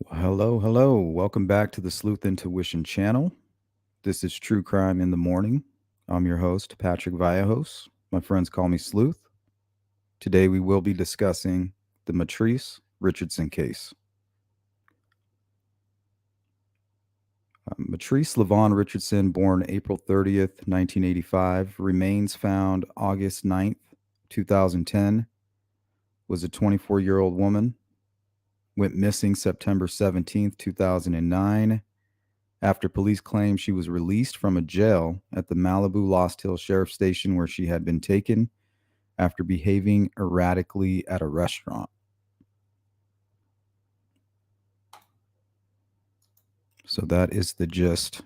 Hello. Welcome back to the Sleuth Intuition channel. This is True Crime in the Morning. I'm your host, Patrick Vallejos. My friends call me Sleuth. Today we will be discussing the Mitrice Richardson case. Mitrice Lavon Richardson, born April 30th, 1985, remains found August 9th, 2010, was a 24-year-old woman, went missing September 17th, 2009, after police claimed she was released from a jail at the Malibu Lost Hill Sheriff Station where she had been taken after behaving erratically at a restaurant. So that is the gist.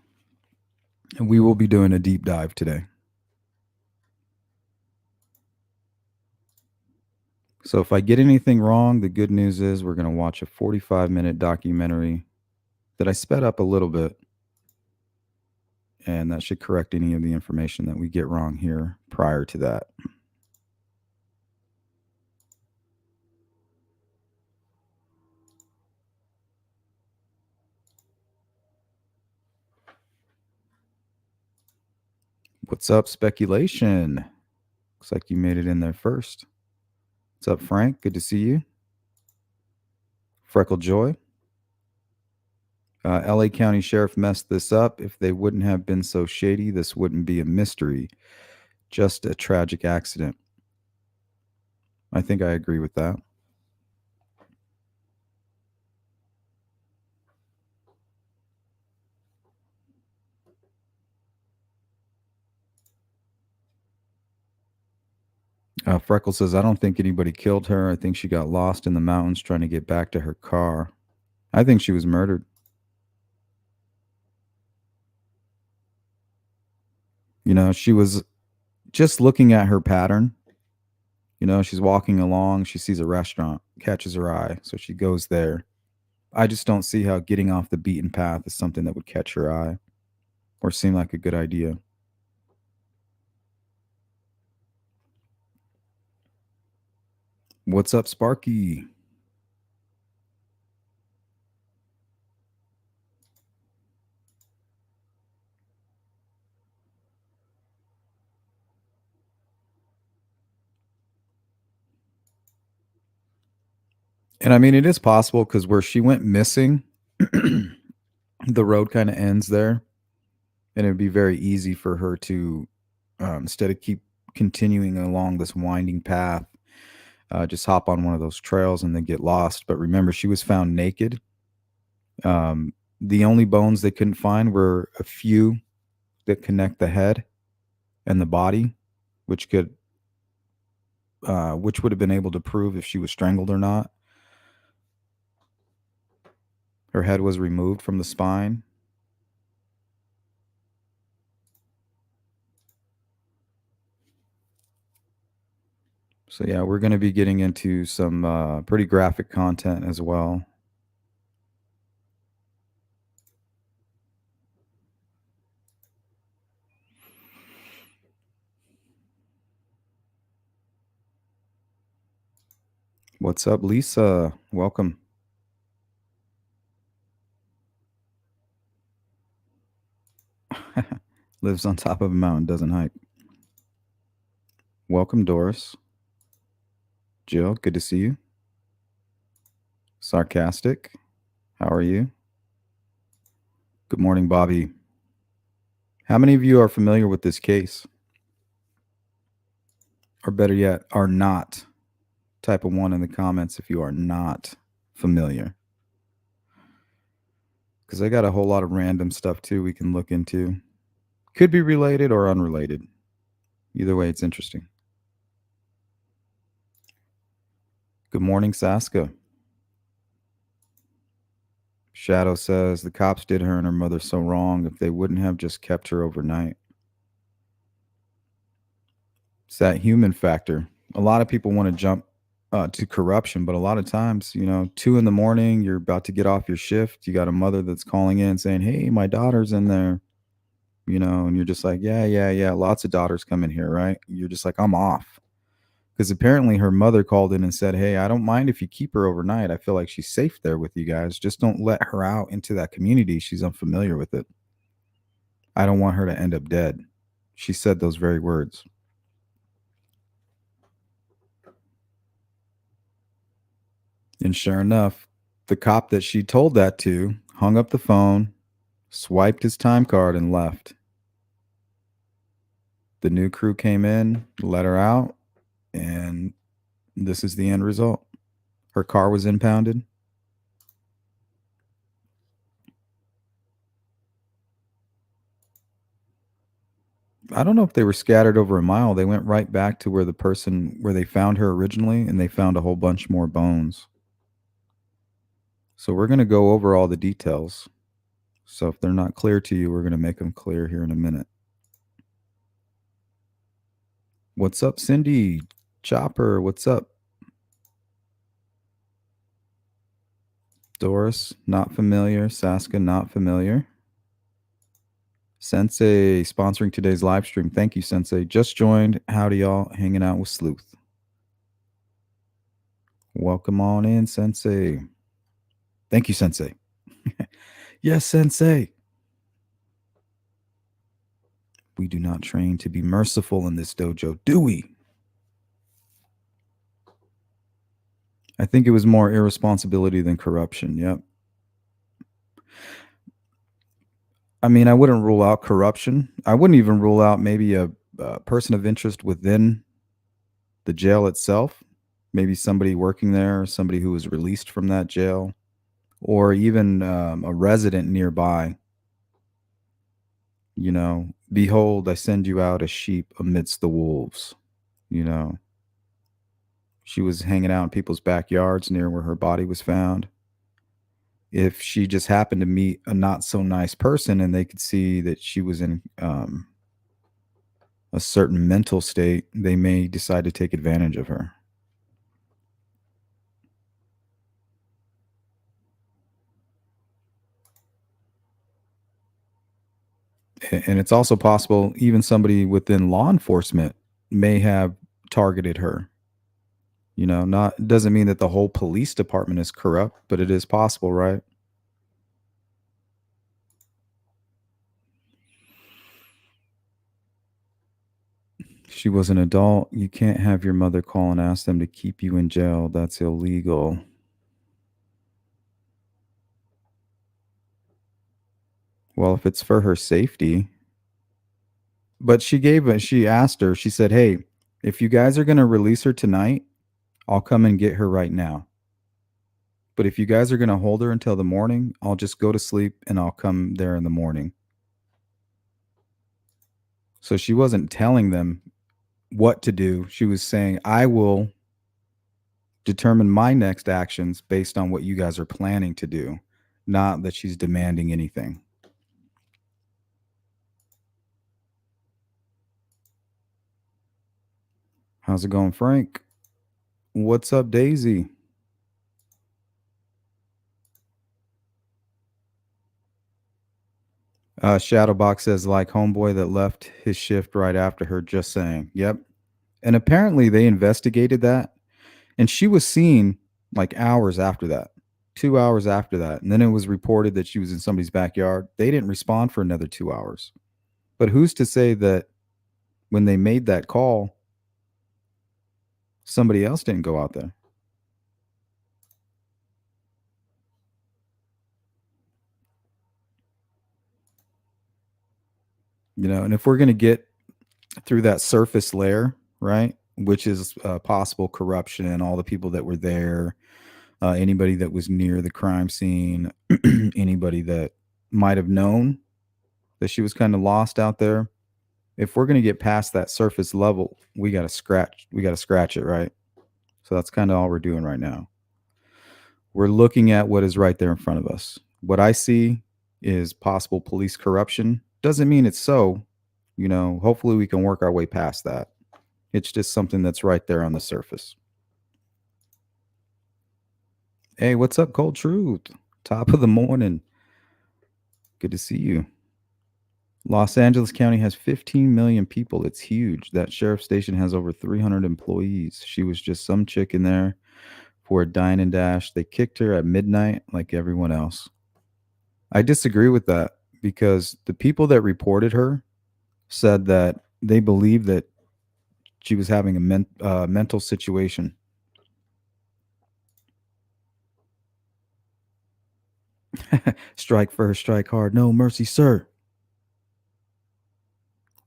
And we will be doing a deep dive today. So if I get anything wrong, the good news is we're going to watch a 45-minute documentary that I sped up a little bit. And that should correct any of the information that we get wrong here prior to that. What's up, speculation? Looks like you made it in there first. What's up, Frank? Good to see you. Freckle Joy. LA County Sheriff messed this up. If they wouldn't have been so shady, this wouldn't be a mystery. Just a tragic accident. I think I agree with that. Freckle says, I don't think anybody killed her. I think she got lost in the mountains trying to get back to her car. I think she was murdered. She was just looking at her pattern. She's walking along. She sees a restaurant, catches her eye. So she goes there. I just don't see how getting off the beaten path is something that would catch her eye or seem like a good idea. What's up, Sparky? And I mean, it is possible because where she went missing, the road kind of ends there. And it would be very easy for her to, instead of keep continuing along this winding path, just hop on one of those trails and then get lost. But remember, she was found naked. The only bones they couldn't find were a few that connect the head and the body, which which would have been able to prove if she was strangled or not. Her head was removed from the spine. So yeah, we're going to be getting into some pretty graphic content as well. What's up, Lisa? Welcome. Lives on top of a mountain, doesn't hike. Welcome, Doris. Jill, good to see you. Sarcastic, how are you? Good morning, Bobby. How many of you are familiar with this case? Or better yet, are not? Type a 1 in the comments if you are not familiar. Because I got a whole lot of random stuff too we can look into. Could be related or unrelated. Either way, it's interesting. Good morning, Saska. Shadow says the cops did her and her mother so wrong. If they wouldn't have just kept her overnight. It's that human factor. A lot of people want to jump to corruption, but a lot of times, 2 in the morning, you're about to get off your shift. You got a mother that's calling in saying, hey, my daughter's in there, and you're just like, yeah. Lots of daughters come in here, right? You're just like, I'm off. because apparently her mother called in and said, "Hey, I don't mind if you keep her overnight. I feel like she's safe there with you guys. Just don't let her out into that community. She's unfamiliar with it. I don't want her to end up dead." She said those very words. And sure enough, the cop that she told that to hung up the phone, swiped his time card, and left. The new crew came in, let her out, and this is the end result. Her car was impounded. I don't know if they were scattered over a mile. They went right back to where they found her originally, and they found a whole bunch more bones. So we're going to go over all the details. So if they're not clear to you, we're going to make them clear here in a minute. What's up, Cindy? Chopper, what's up? Doris, not familiar. Saska, not familiar. Sensei sponsoring today's live stream. Thank you, Sensei. Just joined. Howdy, y'all. Hanging out with Sleuth. Welcome on in, Sensei. Thank you, Sensei. Yes, Sensei. We do not train to be merciful in this dojo, do we? I think it was more irresponsibility than corruption. Yep. I mean, I wouldn't rule out corruption. I wouldn't even rule out maybe a person of interest within the jail itself. Maybe somebody working there, or somebody who was released from that jail, or even a resident nearby. You know, behold, I send you out as sheep amidst the wolves. You know, she was hanging out in people's backyards near where her body was found. If she just happened to meet a not so nice person and they could see that she was in a certain mental state, they may decide to take advantage of her. And it's also possible even somebody within law enforcement may have targeted her. You know, not doesn't mean that the whole police department is corrupt, but it is possible, right? She was an adult. You can't have your mother call and ask them to keep you in jail. That's illegal. Well, if it's for her safety. But she asked her, she said, "Hey, if you guys are going to release her tonight, I'll come and get her right now. But if you guys are going to hold her until the morning, I'll just go to sleep and I'll come there in the morning." So she wasn't telling them what to do. She was saying, "I will determine my next actions based on what you guys are planning to do," not that she's demanding anything. How's it going, Frank? What's up, Daisy? Shadowbox says, like homeboy that left his shift right after her, just saying. Yep. And apparently they investigated that, and she was seen like hours after that, 2 hours after that. And then it was reported that she was in somebody's backyard. They didn't respond for another 2 hours. But who's to say that when they made that call, somebody else didn't go out there? You know, and if we're going to get through that surface layer, right, which is possible corruption and all the people that were there, anybody that was near the crime scene, anybody that might have known that she was kind of lost out there. If we're going to get past that surface level, we got to scratch it, right? So that's kind of all we're doing right now. We're looking at what is right there in front of us. What I see is possible police corruption. Doesn't mean it's so. You know, hopefully we can work our way past that. It's just something that's right there on the surface. Hey, what's up, Cold Truth? Top of the morning. Good to see you. Los Angeles County has 15 million people. It's huge. That sheriff station has over 300 employees. She was just some chick in there for a dine and dash. They kicked her at midnight like everyone else. I disagree with that because the people that reported her said that they believed that she was having a mental situation. Strike first, strike hard. No mercy, sir.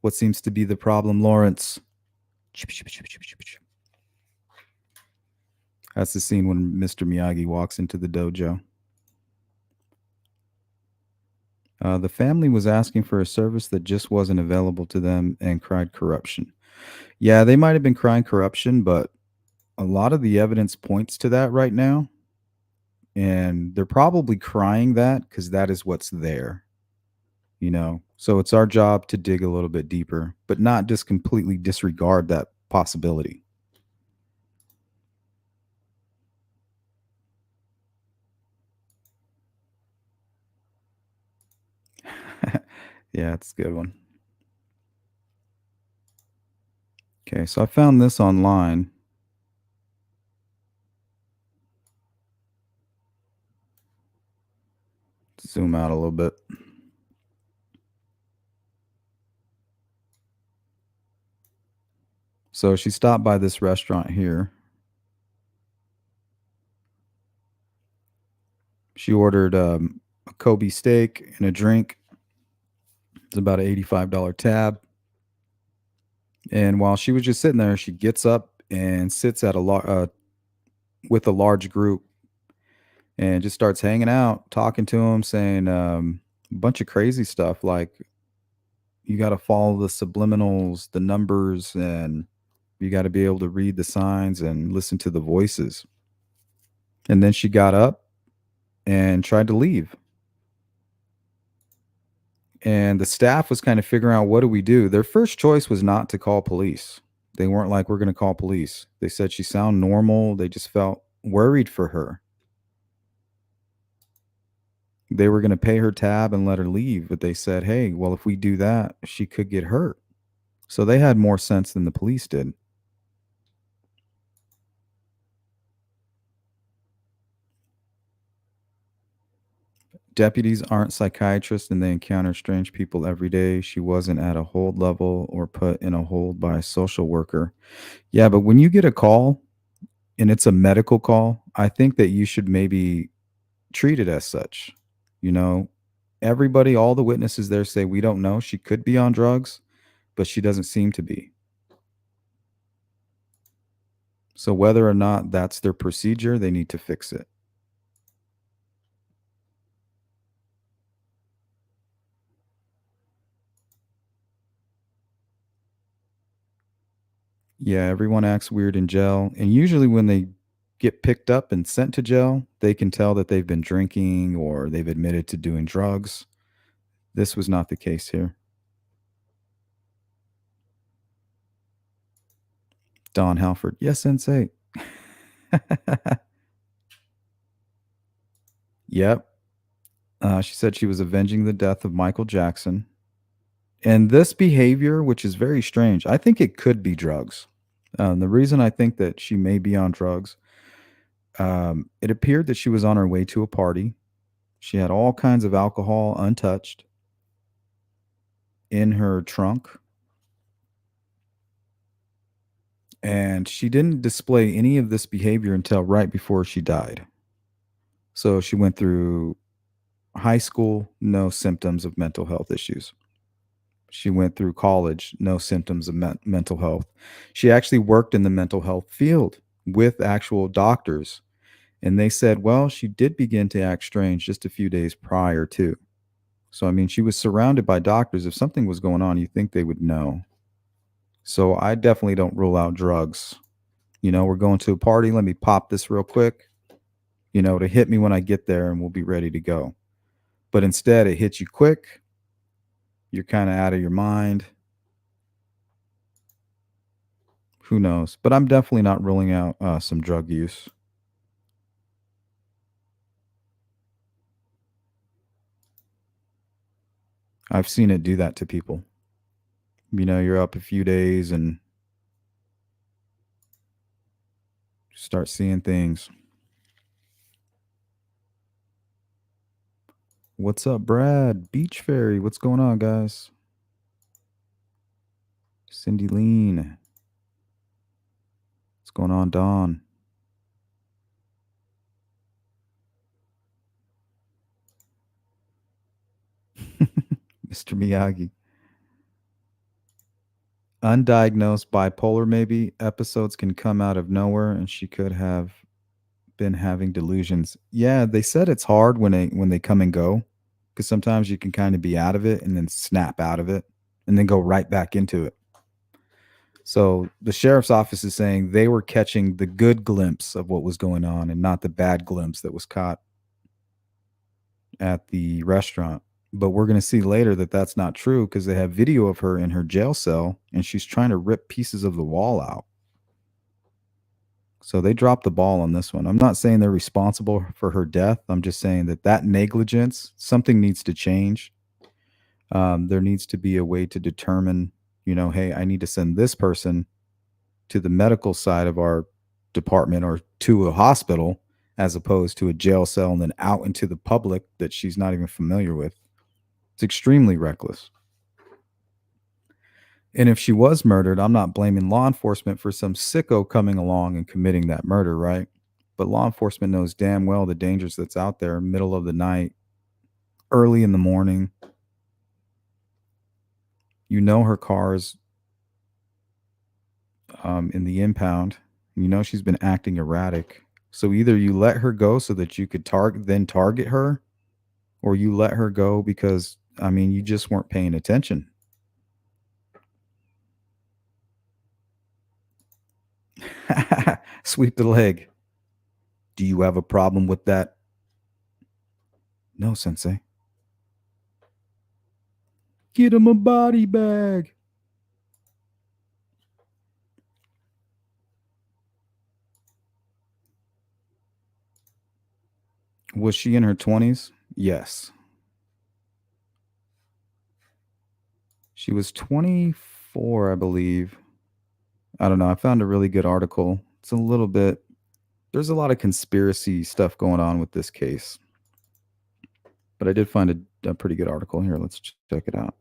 What seems to be the problem, Lawrence? That's the scene when Mr. Miyagi walks into the dojo. The family was asking for a service that just wasn't available to them and cried corruption. Yeah, they might have been crying corruption, but a lot of the evidence points to that right now. And they're probably crying that because that is what's there, you know? So it's our job to dig a little bit deeper, but not just completely disregard that possibility. Yeah, it's a good one. Okay, so I found this online. Zoom out a little bit. So she stopped by this restaurant here. She ordered a Kobe steak and a drink. It's about an $85 tab. And while she was just sitting there, she gets up and sits at with a large group and just starts hanging out, talking to them, saying a bunch of crazy stuff like you got to follow the subliminals, the numbers, and you got to be able to read the signs and listen to the voices. And then she got up and tried to leave. And the staff was kind of figuring out what do we do. Their first choice was not to call police. They weren't like, we're going to call police. They said she sounded normal. They just felt worried for her. They were going to pay her tab and let her leave, but they said, hey, well, if we do that, she could get hurt. So they had more sense than the police did. Deputies aren't psychiatrists and they encounter strange people every day. She wasn't at a hold level or put in a hold by a social worker. Yeah, but when you get a call and it's a medical call, I think that you should maybe treat it as such. You know, everybody, all the witnesses there say, we don't know. She could be on drugs, but she doesn't seem to be. So whether or not that's their procedure, they need to fix it. Yeah, everyone acts weird in jail. And usually when they get picked up and sent to jail, they can tell that they've been drinking or they've admitted to doing drugs. This was not the case here. Don Halford. Yes, sensei. Yep. She said she was avenging the death of Michael Jackson. And this behavior, which is very strange, I think it could be drugs. The reason I think that she may be on drugs, it appeared that she was on her way to a party. She had all kinds of alcohol untouched in her trunk, and she didn't display any of this behavior until right before she died. So she went through high school, no symptoms of mental health issues. She went through college, no symptoms of mental health. She actually worked in the mental health field with actual doctors. And they said, well, she did begin to act strange just a few days prior to. So, I mean, she was surrounded by doctors. If something was going on, you think they would know. So, I definitely don't rule out drugs. You know, we're going to a party. Let me pop this real quick, you know, to hit me when I get there and we'll be ready to go. But instead, it hits you quick. You're kind of out of your mind. Who knows? But I'm definitely not ruling out some drug use. I've seen it do that to people. You're up a few days and start seeing things. What's up, Brad? Beach Fairy. What's going on, guys? Cindy Lean. What's going on, Dawn? Mr. Miyagi. Undiagnosed bipolar, maybe. Episodes can come out of nowhere, and she could have been having delusions. Yeah, they said it's hard when they come and go, because sometimes you can kind of be out of it and then snap out of it and then go right back into it. So the sheriff's office is saying they were catching the good glimpse of what was going on and not the bad glimpse that was caught at the restaurant. But we're going to see later that that's not true because they have video of her in her jail cell and she's trying to rip pieces of the wall out. So they dropped the ball on this one. I'm not saying they're responsible for her death. I'm just saying that negligence, something needs to change. There needs to be a way to determine, hey, I need to send this person to the medical side of our department or to a hospital as opposed to a jail cell and then out into the public that she's not even familiar with. It's extremely reckless. And if she was murdered, I'm not blaming law enforcement for some sicko coming along and committing that murder, right? But law enforcement knows damn well the dangers that's out there, middle of the night, early in the morning. Her car is in the impound. She's been acting erratic. So either you let her go so that you could target her, or you let her go because you just weren't paying attention. Sweep the leg. Do you have a problem with that? No, sensei. Get him a body bag. Was she in her 20s? Yes. She was 24, I believe. I don't know. I found a really good article. It's a little bit, there's a lot of conspiracy stuff going on with this case. But I did find a pretty good article here. Let's check it out.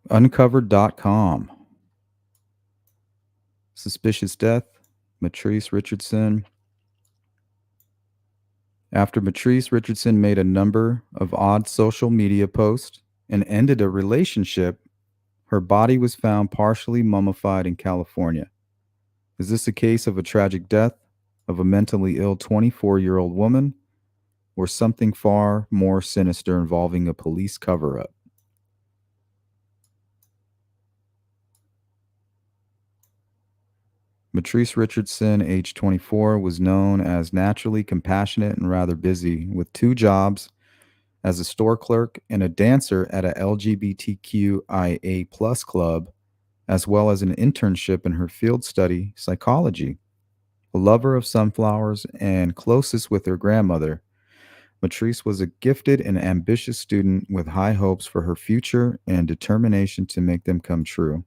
Uncovered.com. Suspicious death. Mitrice Richardson. After Mitrice Richardson made a number of odd social media posts and ended a relationship, her body was found partially mummified in California. Is this a case of a tragic death of a mentally ill 24-year-old woman or something far more sinister involving a police cover up? Mitrice Richardson, age 24, was known as naturally compassionate and rather busy, with two jobs as a store clerk and a dancer at a LGBTQIA plus club, as well as an internship in her field study, psychology. A lover of sunflowers and closest with her grandmother, Mitrice was a gifted and ambitious student with high hopes for her future and determination to make them come true.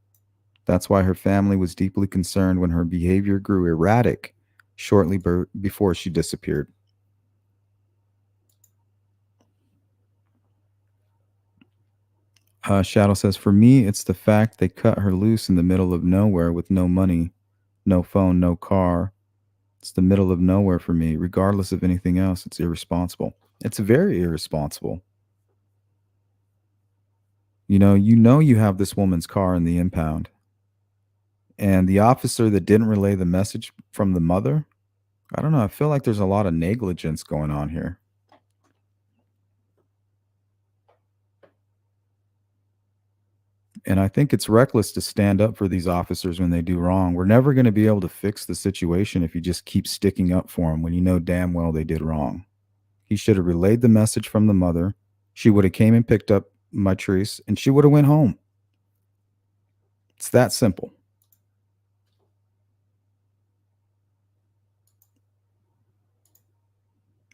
That's why her family was deeply concerned when her behavior grew erratic shortly before she disappeared. Shadow says, for me, it's the fact they cut her loose in the middle of nowhere with no money, no phone, no car. It's the middle of nowhere for me. Regardless of anything else, it's irresponsible. It's very irresponsible. You have this woman's car in the impound. And the officer that didn't relay the message from the mother, I don't know. I feel like there's a lot of negligence going on here. And I think it's reckless to stand up for these officers when they do wrong. We're never going to be able to fix the situation if you just keep sticking up for them when you know damn well they did wrong. He should have relayed the message from the mother. She would have came and picked up Mitrice and she would have went home. It's that simple.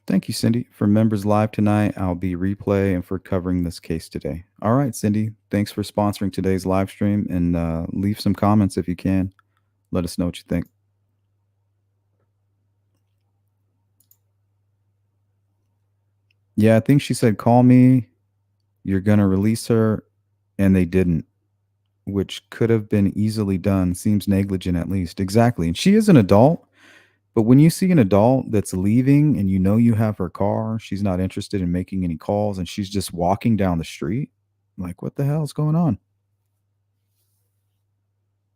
Thank you. Thank you, Cindy. For members live tonight, I'll be replay and for covering this case today. All right, Cindy. Thanks for sponsoring today's live stream and leave some comments if you can. Let us know what you think. Yeah, I think she said, call me. You're going to release her. And they didn't, which could have been easily done. Seems negligent at least. Exactly. And she is an adult. But when you see an adult that's leaving and you know you have her car, she's not interested in making any calls and she's just walking down the street, like, what the hell is going on?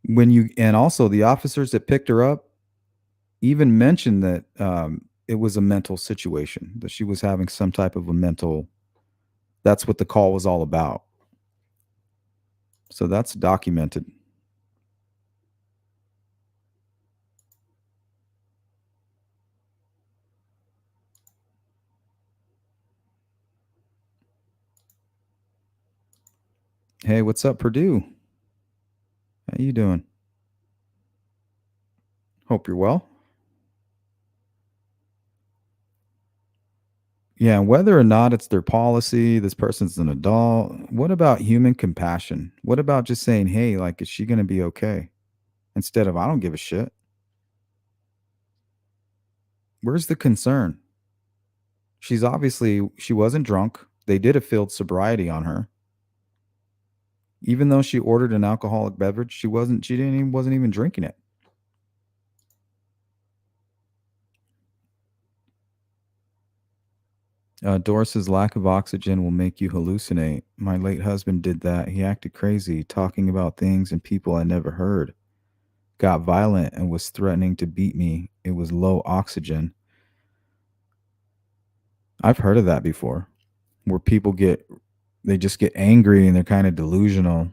And also the officers that picked her up even mentioned that it was a mental situation, that she was having some type of a mental, that's what the call was all about. So that's documented. Hey, what's up, Purdue? How you doing? Hope you're well. Yeah, whether or not it's their policy, this person's an adult. What about human compassion? What about just saying, hey, like, is she going to be okay? Instead of, I don't give a shit. Where's the concern? She wasn't drunk. They did a field sobriety on her. Even though she ordered an alcoholic beverage, wasn't even drinking it. Doris's lack of oxygen will make you hallucinate. My late husband did that. He acted crazy, talking about things and people I never heard. Got violent and was threatening to beat me. It was low oxygen. I've heard of that before, where they just get angry and they're kind of delusional,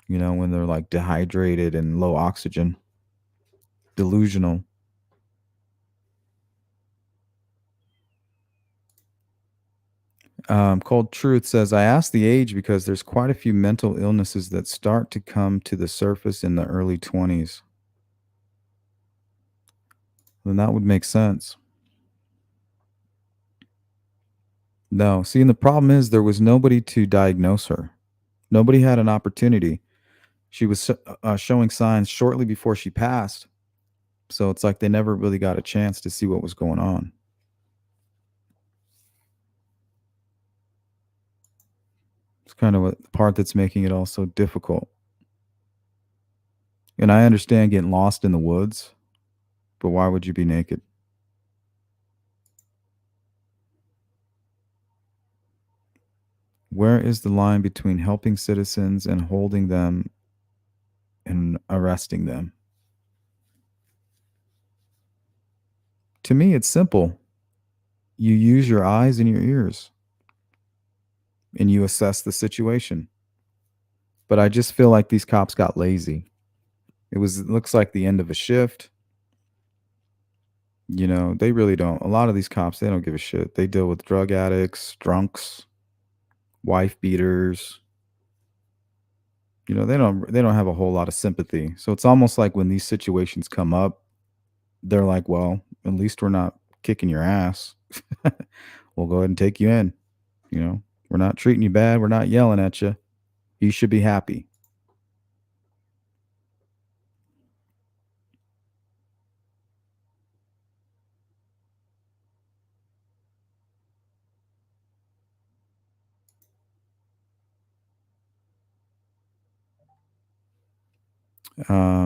when they're like dehydrated and low oxygen. Delusional. Cold Truth says, I asked the age because there's quite a few mental illnesses that start to come to the surface in the early 20s. Then that would make sense. No, see, and the problem is there was nobody to diagnose her. Nobody had an opportunity. She was showing signs shortly before she passed. So it's like they never really got a chance to see what was going on. It's kind of the part that's making it all so difficult. And I understand getting lost in the woods, but why would you be naked? Where is the line between helping citizens and holding them and arresting them? To me, it's simple. You use your eyes and your ears and you assess the situation. But I just feel like these cops got lazy. It looks like the end of a shift. They really don't. A lot of these cops, they don't give a shit. They deal with drug addicts, drunks, wife beaters. They don't have a whole lot of sympathy. So it's almost like when these situations come up, they're like, well, at least we're not kicking your ass. We'll go ahead and take you in. We're not treating you bad. We're not yelling at you. You should be happy.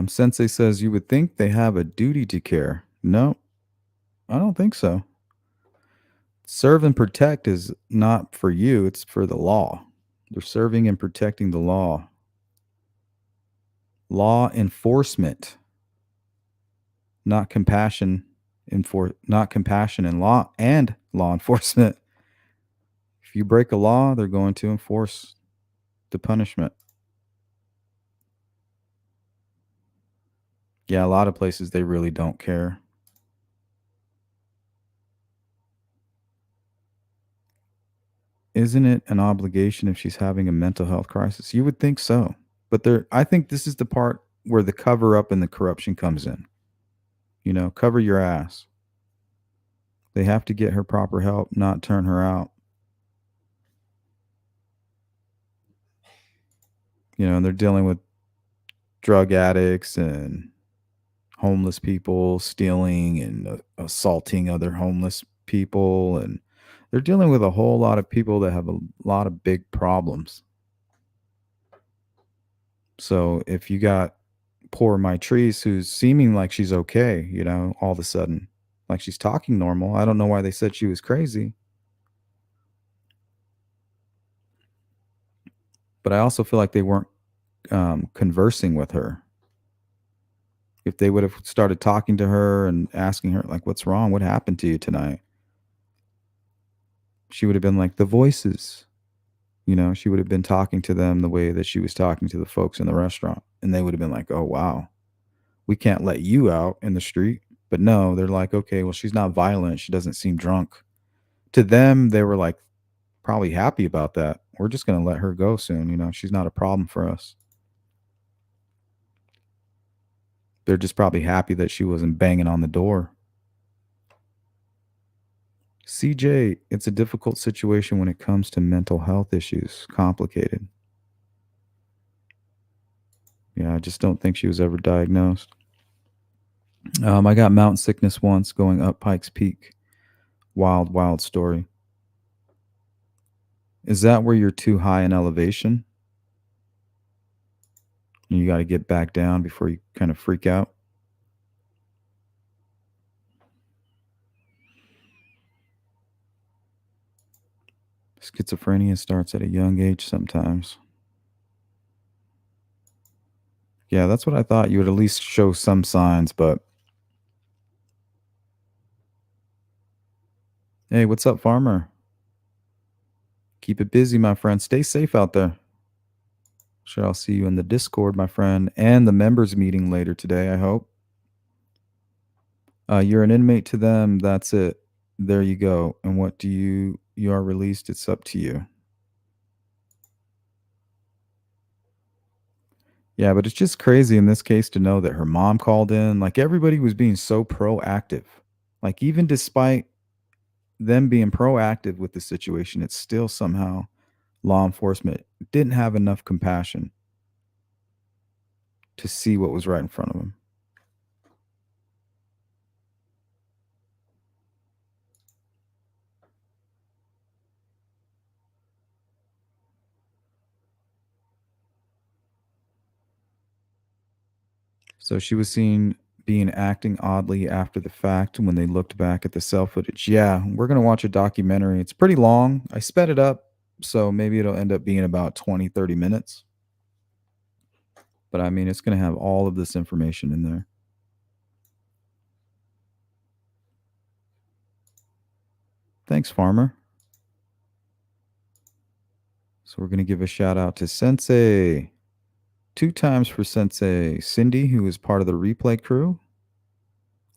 Sensei says you would think they have a duty to care. No, I don't think so. Serve and protect is not for you, it's for the law. They're serving and protecting the law. Law enforcement, not compassion not compassion and law enforcement. If you break a law, they're going to enforce the punishment. Yeah, a lot of places they really don't care. Isn't it an obligation if she's having a mental health crisis? You would think so. But I think this is the part where the cover up and the corruption comes in. Cover your ass. They have to get her proper help, not turn her out. And they're dealing with drug addicts and homeless people stealing and assaulting other homeless people, and they're dealing with a whole lot of people that have a lot of big problems. So if you got poor Mitrice who's seeming like she's okay, all of a sudden, like she's talking normal. I don't know why they said she was crazy, but I also feel like they weren't conversing with her. If they would have started talking to her and asking her, like, what's wrong? What happened to you tonight? She would have been like, the voices. She would have been talking to them the way that she was talking to the folks in the restaurant. And they would have been like, oh, wow, we can't let you out in the street. But no, they're like, okay, well, she's not violent. She doesn't seem drunk. To them, they were like probably happy about that. We're just going to let her go soon. She's not a problem for us. They're just probably happy that she wasn't banging on the door. CJ, it's a difficult situation when it comes to mental health issues. Complicated. Yeah, I just don't think she was ever diagnosed. I got mountain sickness once going up Pikes Peak. Wild, wild story. Is that where you're too high in elevation? And you got to get back down before you kind of freak out? Schizophrenia starts at a young age sometimes. Yeah, that's what I thought. You would at least show some signs, but hey, what's up, farmer? Keep it busy, my friend. Stay safe out there. Sure, I'll see you in the Discord, my friend, and the members meeting later today, I hope. You're an inmate to them. That's it. There you go. And what do you are released? It's up to you. Yeah, but it's just crazy in this case to know that her mom called in. Like everybody was being so proactive. Like even despite them being proactive with the situation, it's still somehow law enforcement didn't have enough compassion to see what was right in front of them. So she was seen being acting oddly after the fact when they looked back at the cell footage. Yeah, we're going to watch a documentary. It's pretty long. I sped it up, so maybe it'll end up being about 20, 30 minutes. But I mean, it's going to have all of this information in there. Thanks, Farmer. So we're going to give a shout out to Sensei. 2 times for Sensei Cindy, who is part of the replay crew.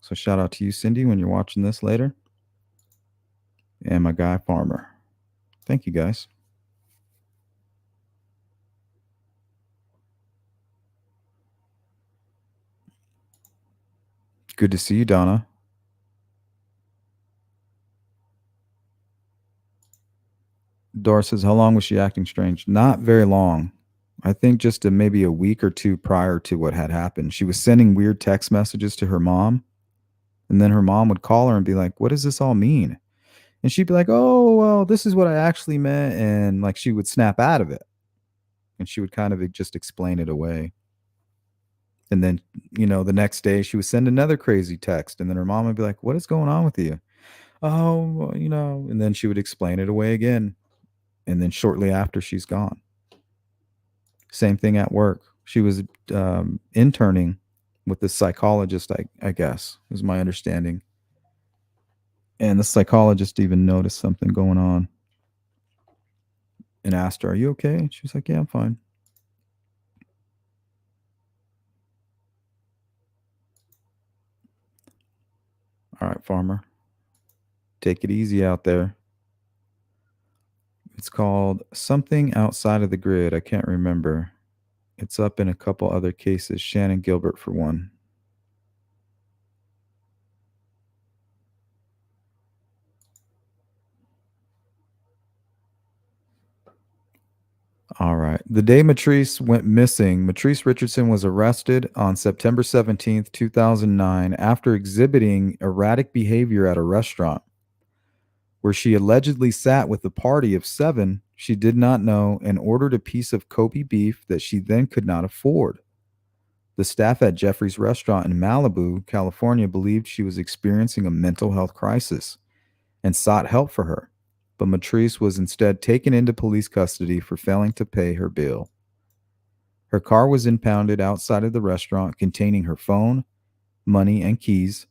So shout out to you, Cindy, when you're watching this later. And my guy, Farmer. Thank you, guys. Good to see you, Donna. Dora says, how long was she acting strange? Not very long. I think just maybe a week or two prior to what had happened. She was sending weird text messages to her mom. And then her mom would call her and be like, what does this all mean? And she'd be like, oh, well, this is what I actually meant. And like she would snap out of it. And she would kind of just explain it away. And then, the next day she would send another crazy text. And then her mom would be like, what is going on with you? Oh, well, and then she would explain it away again. And then shortly after, she's gone. Same thing at work. She was interning with the psychologist, I guess, is my understanding. And the psychologist even noticed something going on and asked her, are you okay? She was like, yeah, I'm fine. All right, Farmer. Take it easy out there. It's called Something Outside of the Grid. I can't remember. It's up in a couple other cases. Shannon Gilbert for one. All right. The day Mitrice went missing, Mitrice Richardson was arrested on September 17th, 2009, after exhibiting erratic behavior at a restaurant where she allegedly sat with a party of seven she did not know and ordered a piece of Kobe beef that she then could not afford. The staff at Jeffrey's restaurant in Malibu, California, believed she was experiencing a mental health crisis and sought help for her, but Mitrice was instead taken into police custody for failing to pay her bill. Her car was impounded outside of the restaurant containing her phone, money, and keys.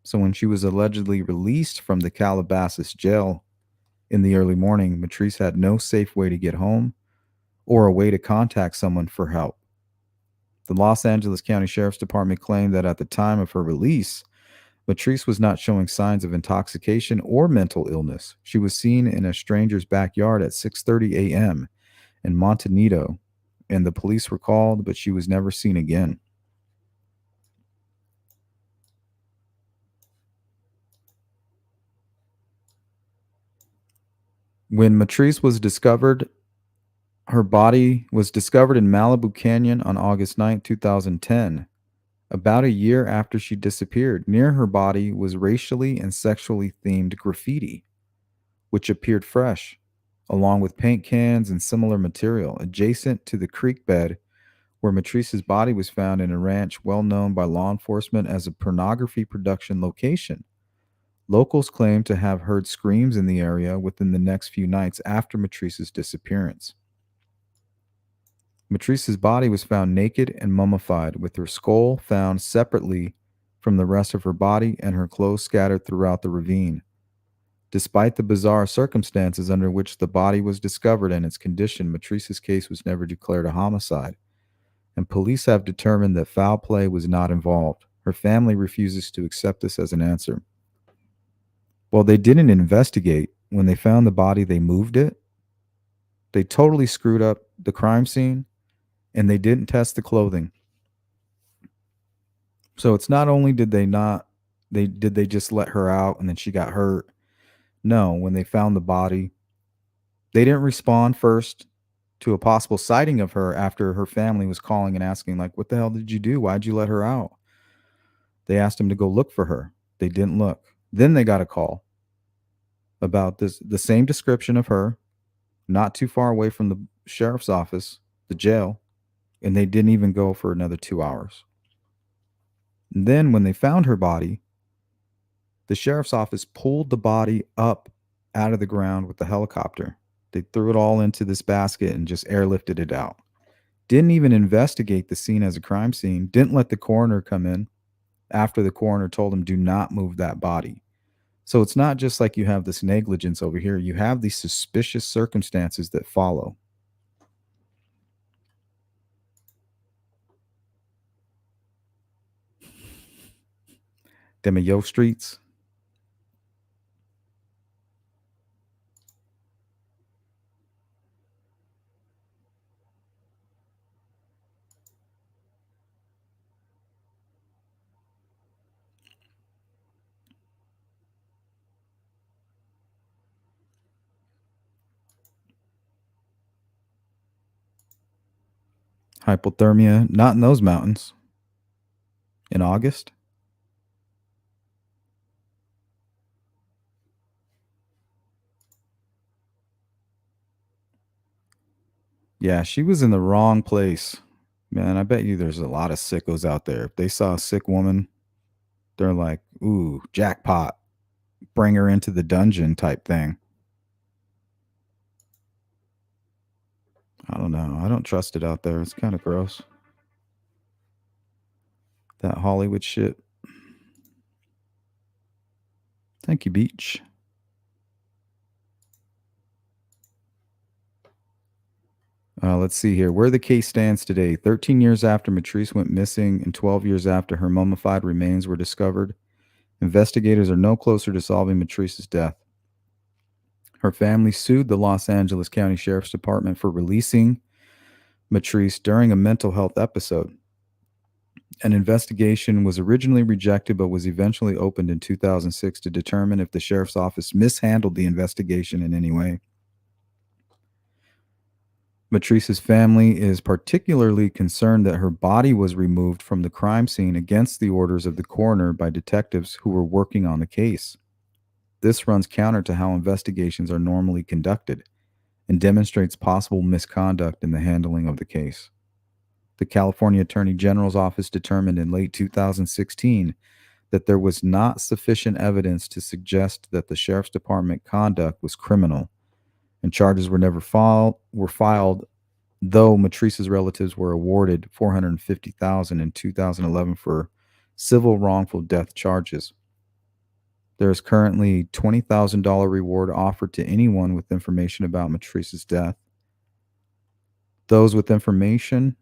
So when she was allegedly released from the Calabasas jail in the early morning, Mitrice had no safe way to get home or a way to contact someone for help. The Los Angeles County Sheriff's Department claimed that at the time of her release, Mitrice was not showing signs of intoxication or mental illness. She was seen in a stranger's backyard at 6:30 a.m. in Montanito, and the police were called, but she was never seen again. When Mitrice was discovered, her body was discovered in Malibu Canyon on August 9, 2010. About a year after she disappeared, near her body was racially and sexually themed graffiti, which appeared fresh, along with paint cans and similar material, adjacent to the creek bed where Mitrice's body was found in a ranch well known by law enforcement as a pornography production location. Locals claim to have heard screams in the area within the next few nights after Mitrice's disappearance. Mitrice's body was found naked and mummified, with her skull found separately from the rest of her body and her clothes scattered throughout the ravine. Despite the bizarre circumstances under which the body was discovered and its condition, Mitrice's case was never declared a homicide, and police have determined that foul play was not involved. Her family refuses to accept this as an answer. Well, they didn't investigate. When they found the body, they moved it. They totally screwed up the crime scene, and they didn't test the clothing. So it's not only did they just let her out and then she got hurt. No, when they found the body, they didn't respond first to a possible sighting of her after her family was calling and asking, like, what the hell did you do? Why'd you let her out? They asked him to go look for her. They didn't look. Then they got a call about the same description of her, not too far away from the sheriff's office, the jail, and they didn't even go for another 2 hours. And then when they found her body, the sheriff's office pulled the body up out of the ground with the helicopter. They threw it all into this basket and just airlifted it out. Didn't even investigate the scene as a crime scene. Didn't let the coroner come in after the coroner told him, do not move that body. So it's not just like you have this negligence over here. You have these suspicious circumstances that follow. Them are yo streets. Hypothermia, not in those mountains. In August? Yeah, she was in the wrong place. Man, I bet you there's a lot of sickos out there. If they saw a sick woman, they're like, ooh, jackpot. Bring her into the dungeon type thing. I don't know. I don't trust it out there. It's kind of gross. That Hollywood shit. Thank you, Beach. Let's see here. Where the case stands today. 13 years after Mitrice went missing and 12 years after her mummified remains were discovered, investigators are no closer to solving Mitrice's death. Her family sued the Los Angeles County Sheriff's Department for releasing Mitrice during a mental health episode. An investigation was originally rejected but was eventually opened in 2006 to determine if the sheriff's office mishandled the investigation in any way. Matrice's family is particularly concerned that her body was removed from the crime scene against the orders of the coroner by detectives who were working on the case. This runs counter to how investigations are normally conducted and demonstrates possible misconduct in the handling of the case. The California Attorney General's office determined in late 2016 that there was not sufficient evidence to suggest that the sheriff's department conduct was criminal, and charges were filed, though Matrice's relatives were awarded $450,000 in 2011 for civil wrongful death charges. There is currently a $20,000 reward offered to anyone with information about Matrice's death. Those with information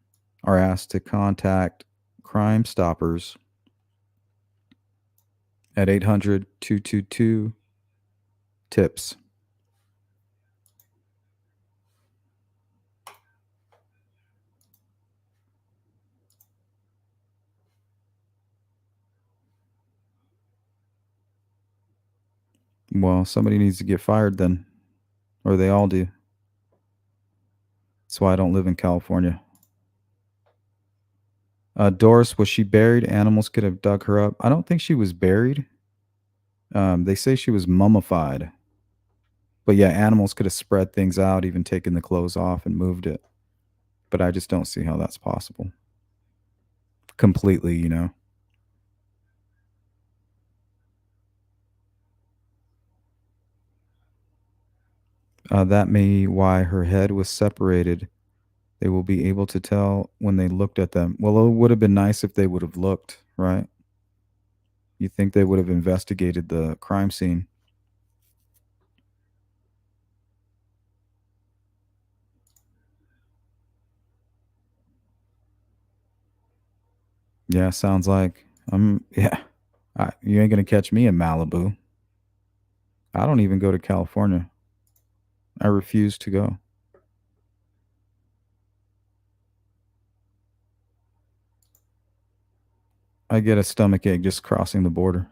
are asked to contact Crime Stoppers at 800-222-TIPS. Well, somebody needs to get fired then, or they all do. That's why I don't live in California. Doris, was she buried? Animals could have dug her up. I don't think she was buried. They say she was mummified. But yeah, animals could have spread things out, even taken the clothes off and moved it. But I just don't see how that's possible. Completely. That may why her head was separated. They will be able to tell when they looked at them. Well, it would have been nice if they would have looked, right? You think they would have investigated the crime scene. Yeah, sounds like yeah. You ain't gonna catch me in Malibu. I don't even go to California. I refuse to go. I get a stomach ache just crossing the border.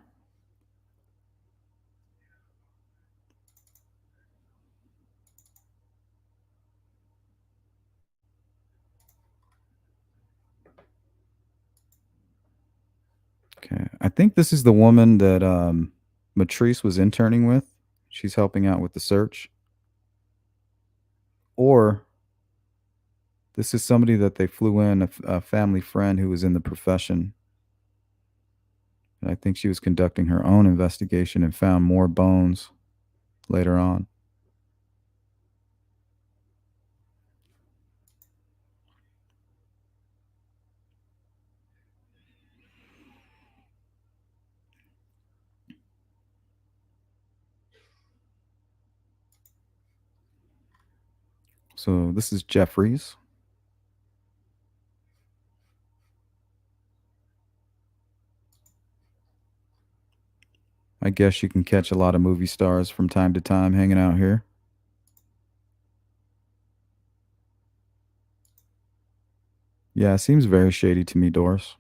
Okay. I think this is the woman that Matrice was interning with. She's helping out with the search. Or this is somebody that they flew in, a family friend who was in the profession. And I think she was conducting her own investigation and found more bones later on. So this is Jeffries. I guess you can catch a lot of movie stars from time to time hanging out here. Yeah, it seems very shady to me, Doris.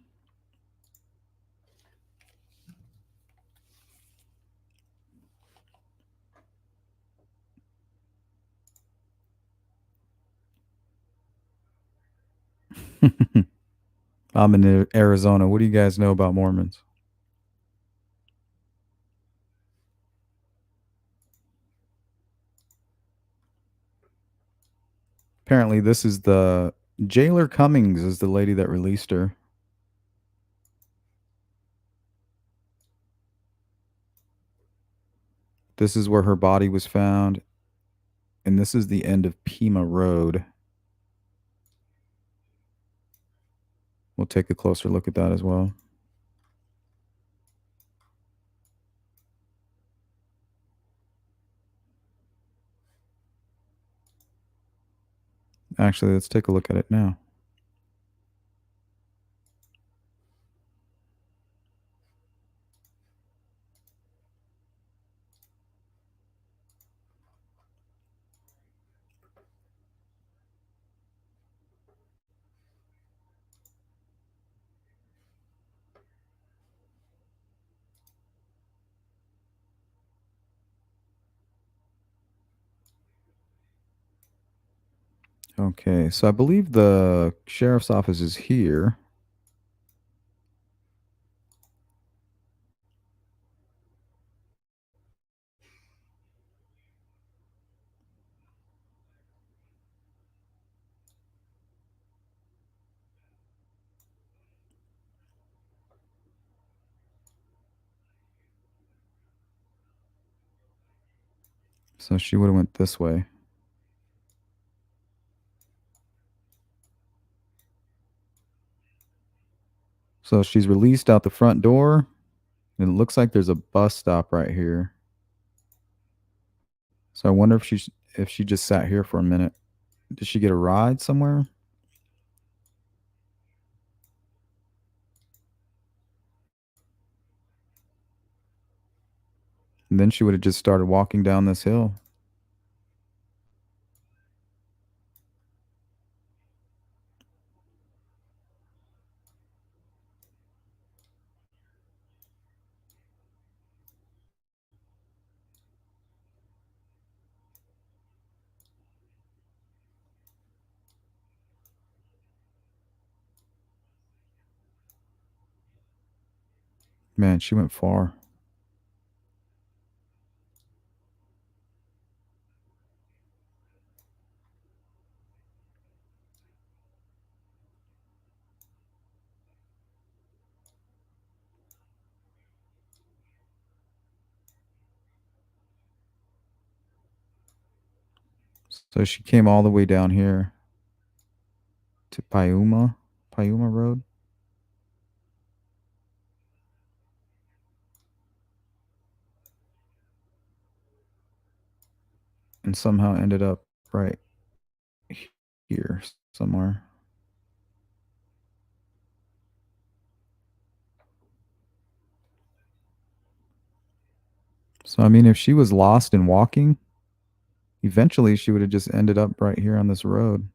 I'm in Arizona. What do you guys know about Mormons? Apparently, this is the Jailer Cummings is the lady that released her. This is where her body was found, and this is the end of Pima Road. We'll take a closer look at that as well. Actually, let's take a look at it now. Okay, so I believe the sheriff's office is here. So she would have went this way. So she's released out the front door, and it looks like there's a bus stop right here. So I wonder if she just sat here for a minute. Did she get a ride somewhere? And then she would have just started walking down this hill. Man, she went far. So she came all the way down here to Piuma Road, and somehow ended up right here somewhere. So I mean, if she was lost and walking, eventually she would have just ended up right here on this road.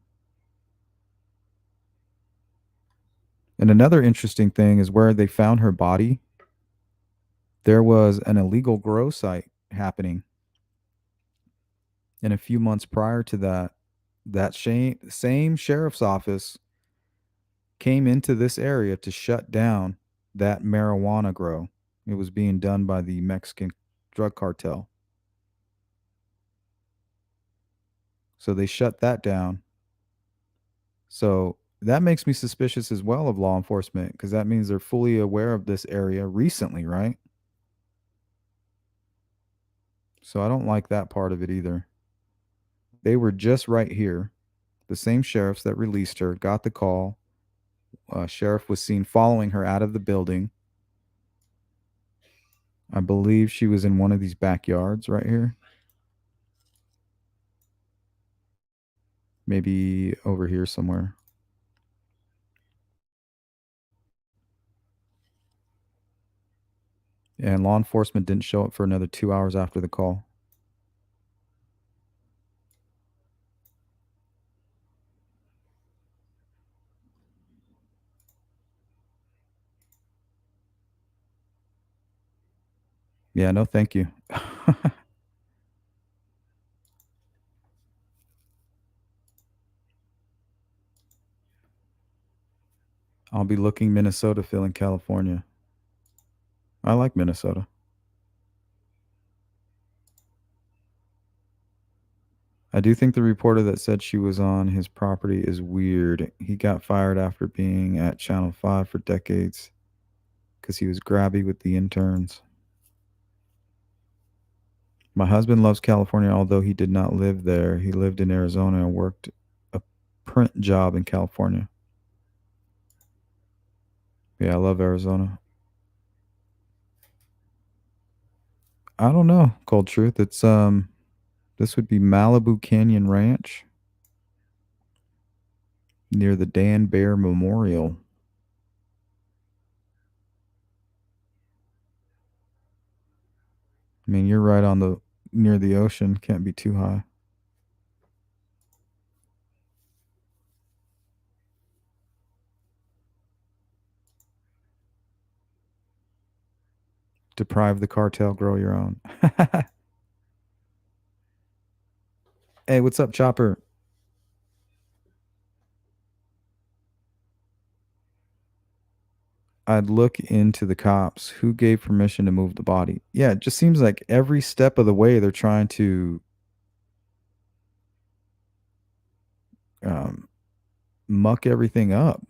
And another interesting thing is where they found her body, there was an illegal grow site happening. And a few months prior to that, that same sheriff's office came into this area to shut down that marijuana grow. It was being done by the Mexican drug cartel. So they shut that down. So that makes me suspicious as well of law enforcement because that means they're fully aware of this area recently, right? So I don't like that part of it either. They were just right here. The same sheriffs that released her got the call. Sheriff was seen following her out of the building. I believe she was in one of these backyards right here. Maybe over here somewhere. And law enforcement didn't show up for another 2 hours after the call. Yeah, no, thank you. I'll be looking Minnesota, feeling California. I like Minnesota. I do think the reporter that said she was on his property is weird. He got fired after being at Channel 5 for decades because he was grabby with the interns. My husband loves California, although he did not live there. He lived in Arizona and worked a print job in California. Yeah, I love Arizona. I don't know, cold truth. It's this would be Malibu Canyon Ranch near the Dan Bear Memorial. I mean, you're right on the near the ocean, can't be too high. Deprive the cartel, grow your own. Hey, what's up, Chopper? I'd look into the cops. Who gave permission to move the body? Yeah, it just seems like every step of the way they're trying to um, muck everything up.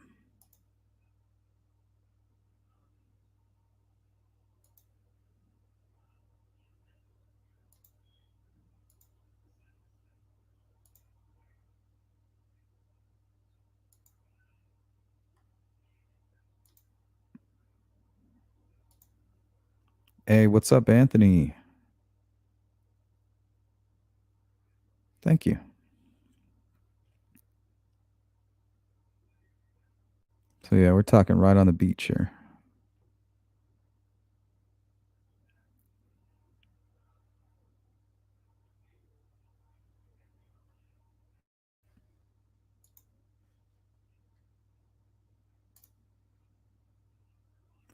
Hey, what's up, Anthony? Thank you. So yeah, we're talking right on the beach here.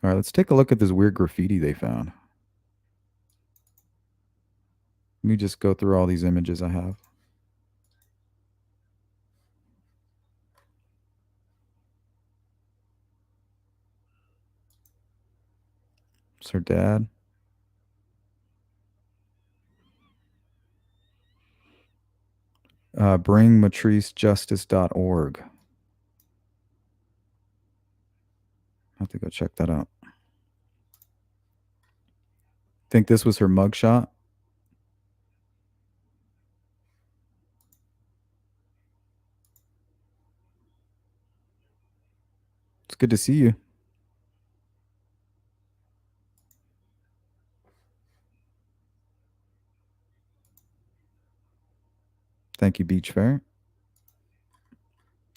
All right, let's take a look at this weird graffiti they found. Let me just go through all these images I have. It's her dad. Bring matricejustice.org. I have to go check that out. Think this was her mugshot? It's good to see you. Thank you, Beach Fair.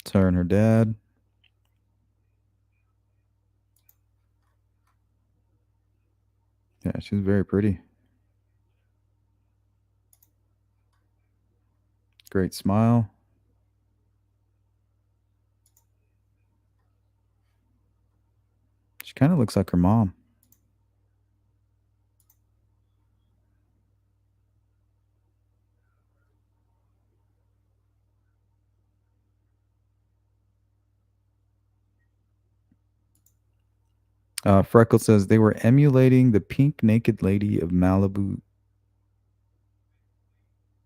It's her and her dad. Yeah, she's very pretty. Great smile. She kind of looks like her mom. Freckle says they were emulating the pink naked lady of Malibu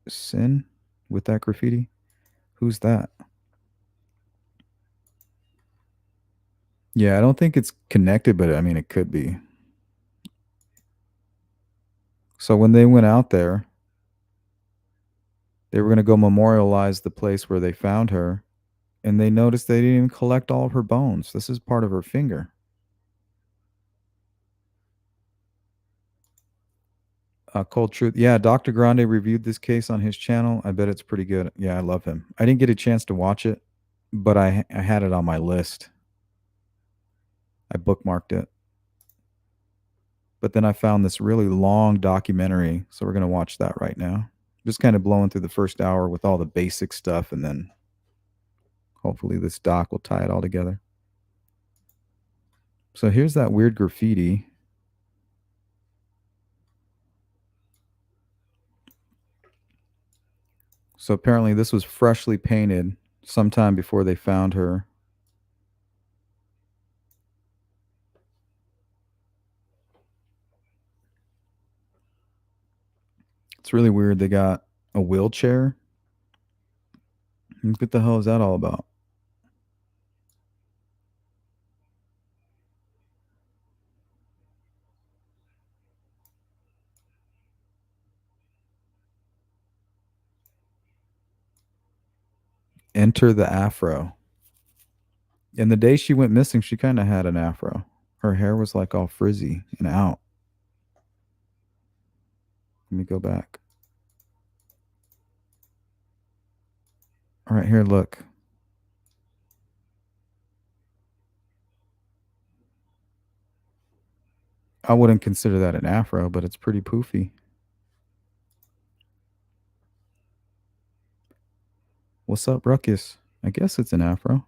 Sin with that graffiti. Who's that? Yeah, I don't think it's connected, but I mean, it could be. So when they went out there, they were going to go memorialize the place where they found her, and they noticed they didn't even collect all of her bones. This is part of her finger. Cold Truth. Yeah, Dr. Grande reviewed this case on his channel. I bet it's pretty good. Yeah, I love him. I didn't get a chance to watch it, but I had it on my list. I bookmarked it. But then I found this really long documentary, so we're going to watch that right now. Just kind of blowing through the first hour with all the basic stuff, and then hopefully this doc will tie it all together. So here's that weird graffiti. So apparently this was freshly painted sometime before they found her. It's really weird. They got a wheelchair. What the hell is that all about? Enter the afro. And the day she went missing, she kind of had an afro. Her hair was like all frizzy and out. Let me go back. All right, here, look. I wouldn't consider that an afro, but it's pretty poofy. What's up, Ruckus? I guess it's an afro.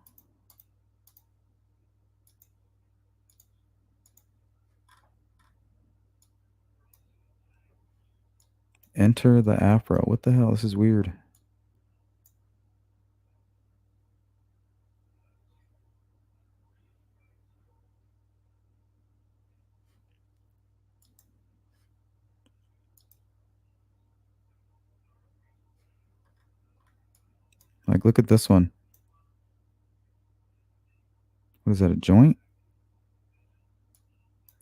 Enter the afro. What the hell? This is weird. Like, look at this one. What is that, a joint?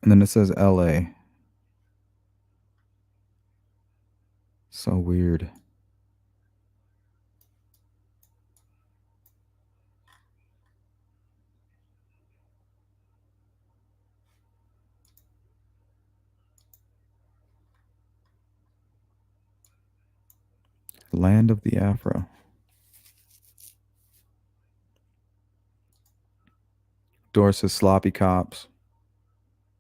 And then it says LA. So weird. Land of the Afro. Doris says sloppy cops.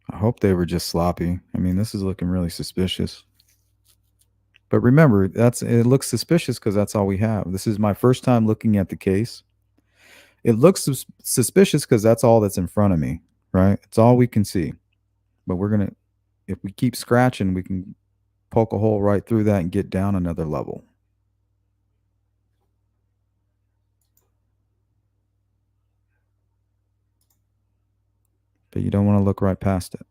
I hope they were just sloppy. I mean, this is looking really suspicious. But remember, it looks suspicious because that's all we have. This is my first time looking at the case. It looks suspicious because that's all that's in front of me, right? It's all we can see. But if we keep scratching, we can poke a hole right through that and get down another level. But you don't want to look right past it.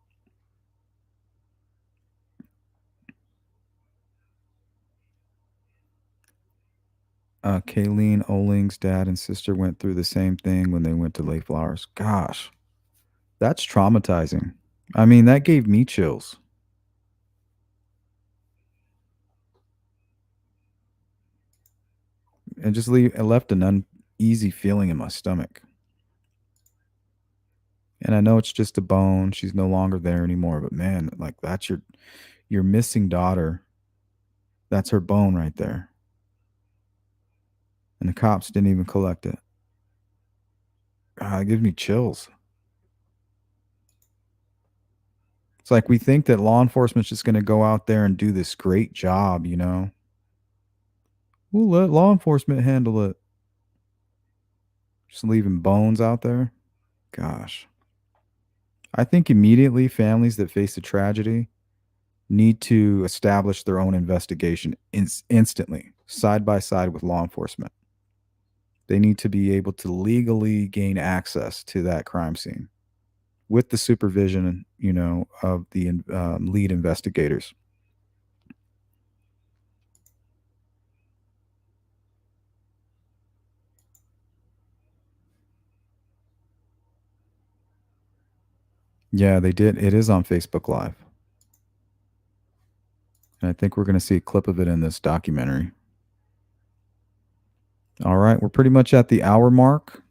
Kayleen Oling's dad and sister went through the same thing when they went to lay flowers. Gosh, that's traumatizing. I mean, that gave me chills. And it left an uneasy feeling in my stomach. And I know it's just a bone. She's no longer there anymore. But man, like that's your missing daughter. That's her bone right there. And the cops didn't even collect it. It gives me chills. It's like we think that law enforcement's just going to go out there and do this great job, you know? We'll let law enforcement handle it. Just leaving bones out there. Gosh. I think immediately families that face a tragedy need to establish their own investigation instantly, side by side with law enforcement. They need to be able to legally gain access to that crime scene with the supervision, you know, of the lead investigators. Yeah, they did. It is on Facebook Live. And I think we're going to see a clip of it in this documentary. All right, we're pretty much at the hour mark.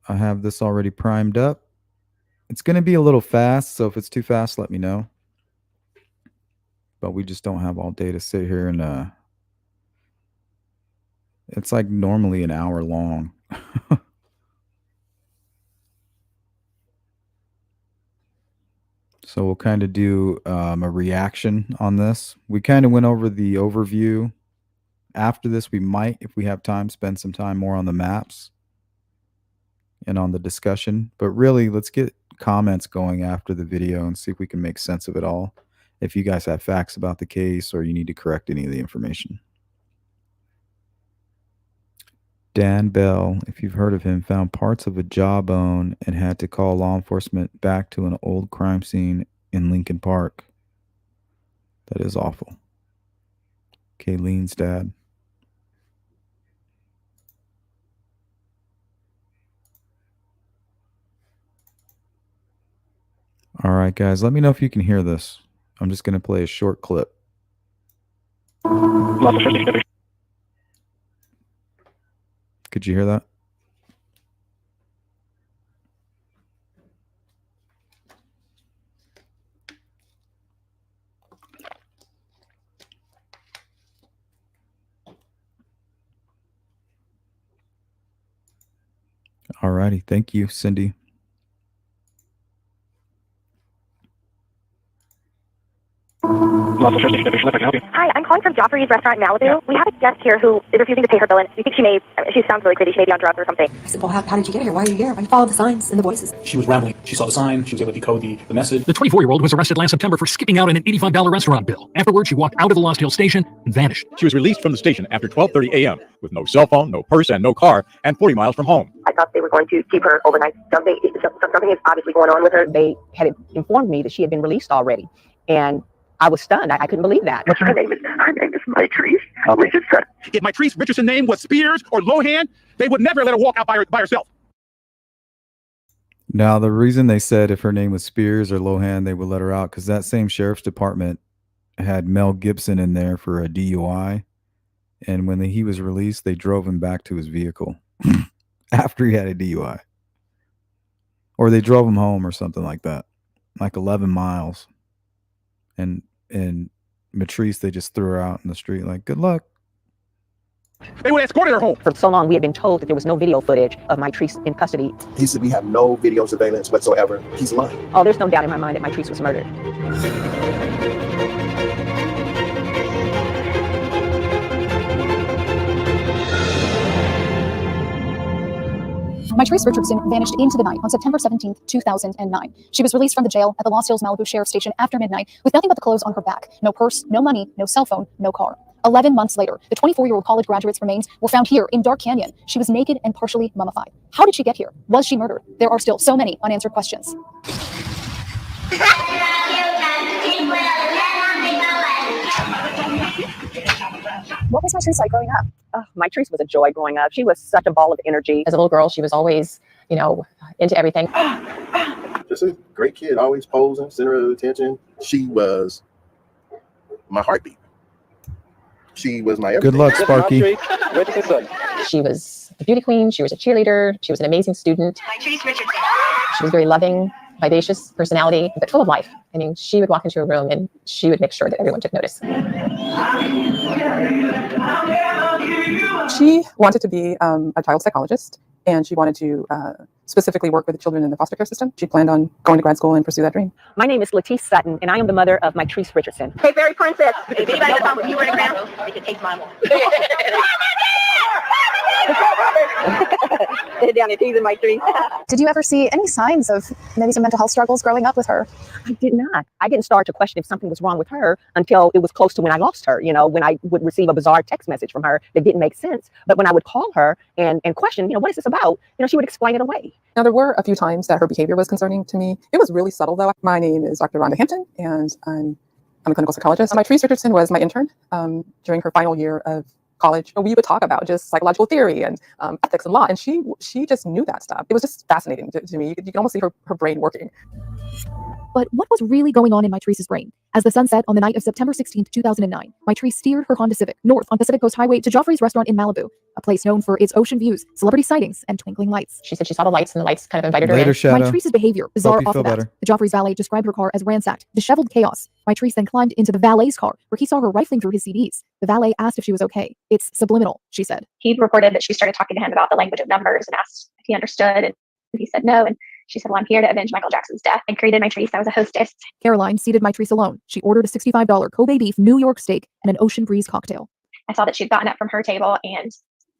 I have this already primed up. It's going to be a little fast, so if it's too fast, let me know. But we just don't have all day to sit here and it's like normally an hour long. So we'll kind of do a reaction on this. We kind of went over the overview. After this, we might, if we have time, spend some time more on the maps and on the discussion. But really, let's get comments going after the video and see if we can make sense of it all. If you guys have facts about the case or you need to correct any of the information. Dan Bell, if you've heard of him, found parts of a jawbone and had to call law enforcement back to an old crime scene in Lincoln Park. That is awful. Kayleen's dad. All right, guys, let me know if you can hear this. I'm just going to play a short clip. Could you hear that? All righty. Thank you, Cindy. Hi, I'm calling from Joffrey's restaurant in Malibu. Yeah. We have a guest here who is refusing to pay her bill, and we think she sounds really crazy. She may be on drugs or something. I said, well, how did you get here? Why are you here? Why you follow the signs and the voices? She was rambling. She saw the sign. She was able to decode the message. The 24-year-old was arrested last September for skipping out on an $85 restaurant bill. Afterwards, she walked out of the Lost Hill station and vanished. She was released from the station after 12:30 a.m. with no cell phone, no purse, and no car, and 40 miles from home. I thought they were going to keep her overnight. Something is obviously going on with her. They had informed me that she had been released already, and I was stunned. I couldn't believe that. Her name is Mitrice. Richardson. If Mitrice Richardson's name was Spears or Lohan, they would never let her walk out by herself. Now, the reason they said if her name was Spears or Lohan, they would let her out because that same sheriff's department had Mel Gibson in there for a DUI. And when he was released, they drove him back to his vehicle after he had a DUI. Or they drove him home or something like that, like 11 miles. And Mitrice, they just threw her out in the street like, good luck. They would escort her home. For so long, we had been told that there was no video footage of Mitrice in custody. He said we have no video surveillance whatsoever. He's lying. Oh, there's no doubt in my mind that Mitrice was murdered. Mitrice Richardson vanished into the night on September 17, 2009. She was released from the jail at the Lost Hills Malibu Sheriff's Station after midnight with nothing but the clothes on her back. No purse, no money, no cell phone, no car. 11 months later, the 24-year-old college graduate's remains were found here in Dark Canyon. She was naked and partially mummified. How did she get here? Was she murdered? There are still so many unanswered questions. What was Mitrice like growing up? Mitrice was a joy growing up. She was such a ball of energy. As a little girl, she was always, into everything. Just a great kid, always posing, center of attention. She was my heartbeat. She was my everything. Good luck, Sparky. She was a beauty queen. She was a cheerleader. She was an amazing student. She was very loving, vivacious personality, but full of life. I mean, she would walk into a room and she would make sure that everyone took notice. She wanted to be a child psychologist, and she wanted to specifically work with the children in the foster care system. She planned on going to grad school and pursue that dream. My name is Letice Sutton, and I am the mother of Mitrice Richardson. Hey, fairy princess. If anybody has found you in the ground, they can take my mom. Down and teasing Mitrice. Did you ever see any signs of maybe some mental health struggles growing up with her? I did not. I didn't start to question if something was wrong with her until it was close to when I lost her. When I would receive a bizarre text message from her that didn't make sense. But when I would call her and question, what is this about? She would explain it away. Now, there were a few times that her behavior was concerning to me. It was really subtle, though. My name is Dr. Rhonda Hampton, and I'm a clinical psychologist. Mitrice Richardson was my intern during her final year of college. We would talk about just psychological theory and ethics and law, and she just knew that stuff. It was just fascinating to me. You could almost see her brain working. But what was really going on in Mitrice's brain? As the sun set on the night of September 16, 2009, Mitrice steered her Honda Civic north on Pacific Coast Highway to Joffrey's Restaurant in Malibu, a place known for its ocean views, celebrity sightings, and twinkling lights. She said she saw the lights, and the lights kind of invited her Later, in. Shadow. Mitrice's behavior, bizarre off the bat. Better. The Joffrey's valet described her car as ransacked, disheveled chaos. Mitrice then climbed into the valet's car, where he saw her rifling through his CDs. The valet asked if she was okay. It's subliminal, she said. He reported that she started talking to him about the language of numbers and asked if he understood, and he said no. And she said, well, I'm here to avenge Michael Jackson's death. I created Mitrice. I was a hostess. Caroline seated Mitrice alone. She ordered a $65 Kobe beef New York steak and an ocean breeze cocktail. I saw that she'd gotten up from her table and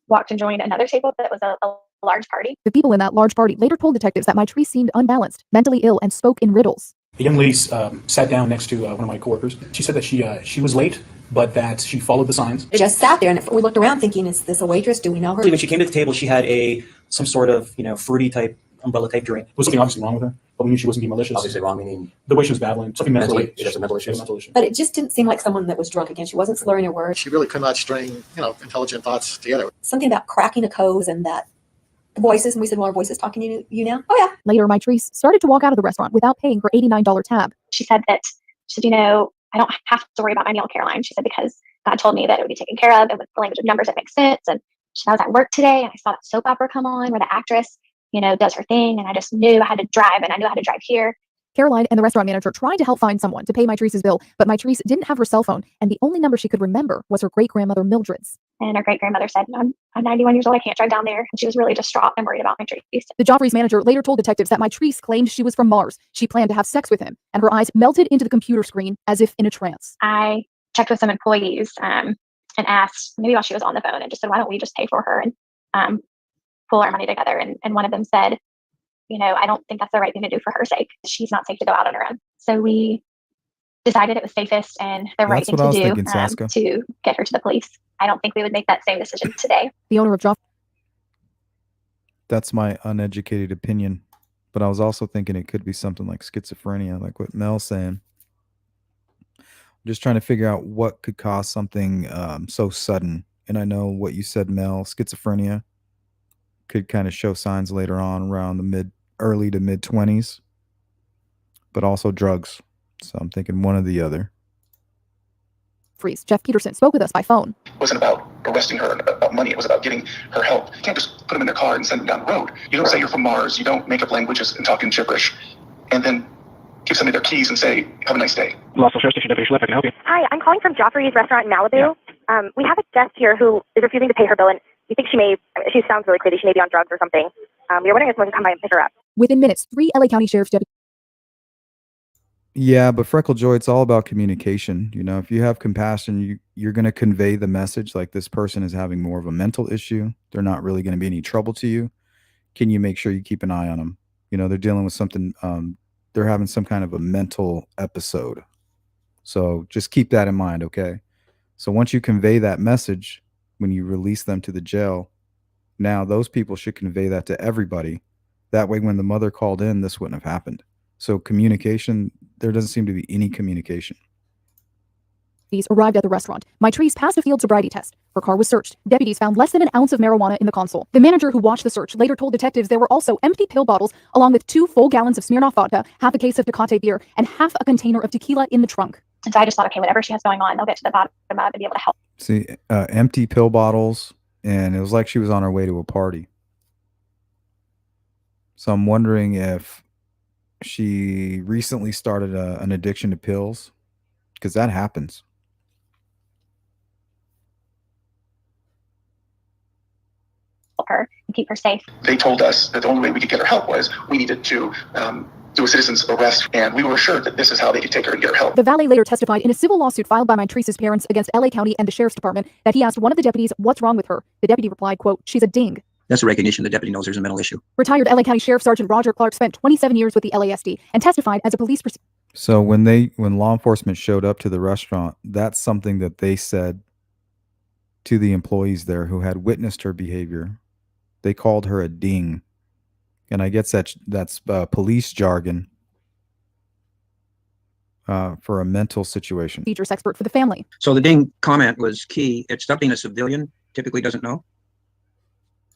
walked and joined another table that was a large party. The people in that large party later told detectives that Mitrice seemed unbalanced, mentally ill, and spoke in riddles. The young lady sat down next to one of my coworkers. She said that she was late, but that she followed the signs. Just sat there, and we looked around thinking, is this a waitress? Do we know her? When she came to the table, she had some sort of fruity type umbrella type drink. There was something obviously wrong with her, but we knew she wasn't being malicious. Obviously wrong, meaning the way she was babbling, something mentally. She has a mental issue. But it just didn't seem like someone that was drunk again. She wasn't slurring her words. She really could not string, intelligent thoughts together. Something about cracking a cose and that voices, and we said, well, our voices talking to you now? Oh, yeah. Later, Mitrice started to walk out of the restaurant without paying her $89 tab. She said, I don't have to worry about my meal, Caroline. She said, because God told me that it would be taken care of, and with the language of numbers, it makes sense. And she said, I was at work today, and I saw that soap opera come on where the actress, does her thing, and I just knew I had to drive, and I knew how to drive here. Caroline and the restaurant manager tried to help find someone to pay Mitrice's bill, but Mitrice didn't have her cell phone, and the only number she could remember was her great-grandmother Mildred's. And her great-grandmother said, I'm 91 years old, I can't drive down there. And she was really distraught and worried about Mitrice. The Joffrey's manager later told detectives that Mitrice claimed she was from Mars. She planned to have sex with him, and her eyes melted into the computer screen as if in a trance. I checked with some employees and asked, maybe while she was on the phone, and just said, why don't we just pay for her and pull our money together? And one of them said, I don't think that's the right thing to do for her sake. She's not safe to go out on her own. So we decided it was safest and the right thing to do to get her to the police. I don't think we would make that same decision today. The owner of Joffrey. That's my uneducated opinion. But I was also thinking it could be something like schizophrenia, like what Mel's saying. Just trying to figure out what could cause something so sudden. And I know what you said, Mel, schizophrenia could kind of show signs later on around the early to mid 20s, but also drugs. So I'm thinking one or the other. Jeff Peterson spoke with us by phone. It wasn't about arresting her and about money. It was about getting her help. You can't just put them in their car and send them down the road. You don't say you're from Mars. You don't make up languages and talk in gibberish and then give somebody their keys and say, have a nice day. Lawson Sheriff Station Deputy Schlepp, I can help you. Hi, I'm calling from Joffrey's restaurant in Malibu. We have a guest here who is refusing to pay her bill, and we think she sounds really crazy. She may be on drugs or something. We were wondering if someone could come by and pick her up. Within minutes, 3 LA County Sheriff's deputies. Yeah, but Freckle Joy, it's all about communication. You know, if you have compassion, you're going to convey the message like this person is having more of a mental issue. They're not really going to be any trouble to you. Can you make sure you keep an eye on them? You know, they're dealing with something. They're having some kind of a mental episode. So just keep that in mind, okay? So once you convey that message, when you release them to the jail, now those people should convey that to everybody. That way, when the mother called in, this wouldn't have happened. So communication, there doesn't seem to be any communication. These arrived at the restaurant. Mitrice passed a field sobriety test. Her car was searched. Deputies found less than an ounce of marijuana in the console. The manager who watched the search later told detectives there were also empty pill bottles, along with 2 full gallons of Smirnoff vodka, half a case of Tecate beer, and half a container of tequila in the trunk. And so I just thought, okay, whatever she has going on, they'll get to the bottom of it and be able to help. See, empty pill bottles, and it was like she was on her way to a party. So I'm wondering if she recently started an addiction to pills, because that happens. Her and keep her safe. They told us that the only way we could get her help was we needed to do a citizen's arrest, and we were assured that this is how they could take her and get her help. The valet later testified in a civil lawsuit filed by Mitrice's parents against LA County and the Sheriff's Department that he asked one of the deputies what's wrong with her. The deputy replied, quote, "She's a ding." That's a recognition the deputy knows there's a mental issue. Retired LA County Sheriff Sergeant Roger Clark spent 27 years with the LASD and testified as a police So when law enforcement showed up to the restaurant, that's something that they said to the employees there who had witnessed her behavior. They called her a ding. And I guess that's police jargon for a mental situation. Features expert for the family. So the ding comment was key. It's something a civilian typically doesn't know,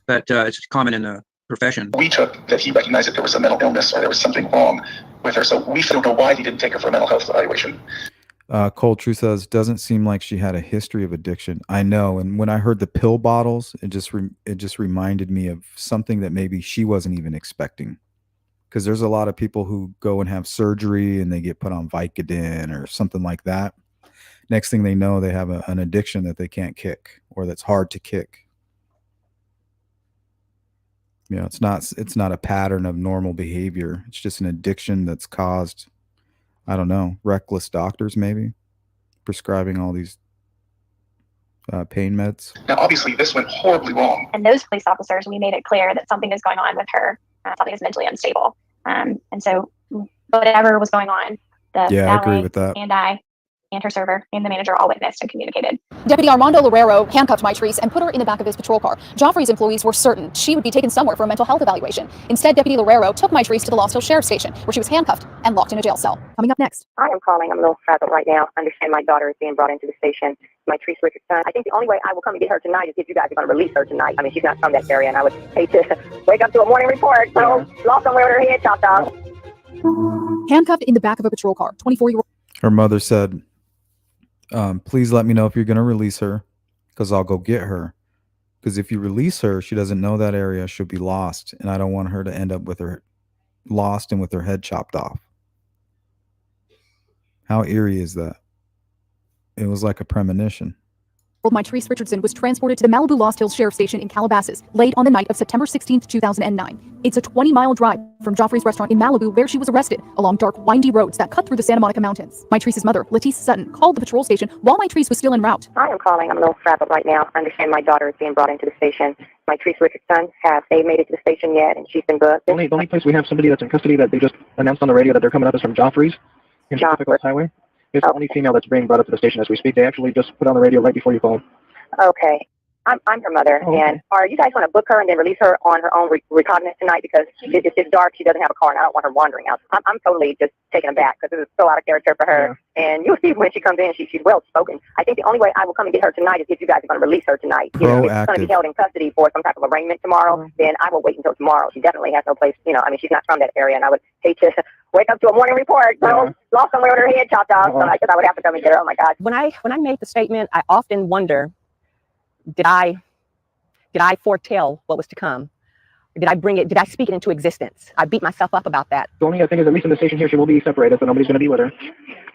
but it's common in the profession. We took that he recognized that there was a mental illness or there was something wrong with her, so we don't know why he didn't take her for a mental health evaluation. Cold Truth says, doesn't seem like she had a history of addiction. I know, and when I heard the pill bottles, it just reminded me of something that maybe she wasn't even expecting. Because there's a lot of people who go and have surgery and they get put on Vicodin or something like that. Next thing they know, they have an addiction that they can't kick or that's hard to kick. You know, it's not a pattern of normal behavior. It's just an addiction that's caused, I don't know, reckless doctors maybe prescribing all these pain meds. Now, obviously, this went horribly wrong. And those police officers, we made it clear that something is going on with her. Something is mentally unstable. And so whatever was going on, I agree with that. And I and her server and the manager all witnessed and communicated. Deputy Armando Loureiro handcuffed Mitrice and put her in the back of his patrol car. Joffrey's employees were certain she would be taken somewhere for a mental health evaluation. Instead, Deputy Loureiro took Mitrice to the Lost Hills Sheriff's Station, where she was handcuffed and locked in a jail cell. Coming up next. I am calling. I'm a little frazzled right now. I understand my daughter is being brought into the station. Mitrice Richardson. I think the only way I will come and get her tonight is if you guys are going to release her tonight. I mean, she's not from that area, and I would hate to wake up to a morning report. So, lost somewhere with her head chopped off. Handcuffed in the back of a patrol car, 24-year-old. Her mother said, please let me know if you're going to release her, because I'll go get her. Because if you release her, she doesn't know that area. She'll be lost. And I don't want her to end up with her lost and with her head chopped off. How eerie is that? It was like a premonition. Mitrice Richardson was transported to the Malibu Lost Hills Sheriff's Station in Calabasas late on the night of September 16, 2009. It's a 20-mile drive from Joffrey's restaurant in Malibu, where she was arrested, along dark, windy roads that cut through the Santa Monica Mountains. Mitrice's mother, Lettice Sutton, called the patrol station while Mitrice was still en route. I am calling. I'm a little frazzled right now. I understand my daughter is being brought into the station. Mitrice Richardson, have they made it to the station yet? And she's been booked. The only place we have somebody that's in custody that they just announced on the radio that they're coming up is from Joffrey's in Pacific Coast Highway. It's the only female that's being brought up to the station as we speak. They actually just put on the radio right before you called. Okay. I'm her mother, Oh, okay. and are you guys going to book her and then release her on her own recognizance tonight? Because it's dark, she doesn't have a car, and I don't want her wandering out. I'm totally just taken aback because this is so out of character for her. Yeah. And you'll see when she comes in, she's well spoken. I think the only way I will come and get her tonight is if you guys are going to release her tonight. If she's going to be held in custody for some type of arraignment tomorrow, then I will wait until tomorrow. She definitely has no place, I mean, she's not from that area, and I would hate to wake up to a morning report, lost somewhere with her head chopped off, so I guess I would have to come and get her. Oh my God. When I made the statement, I often wonder, did I foretell what was to come? Did I speak it into existence? I beat myself up about that. The only thing is, at least in the station here, she will be separated, so nobody's going to be with her.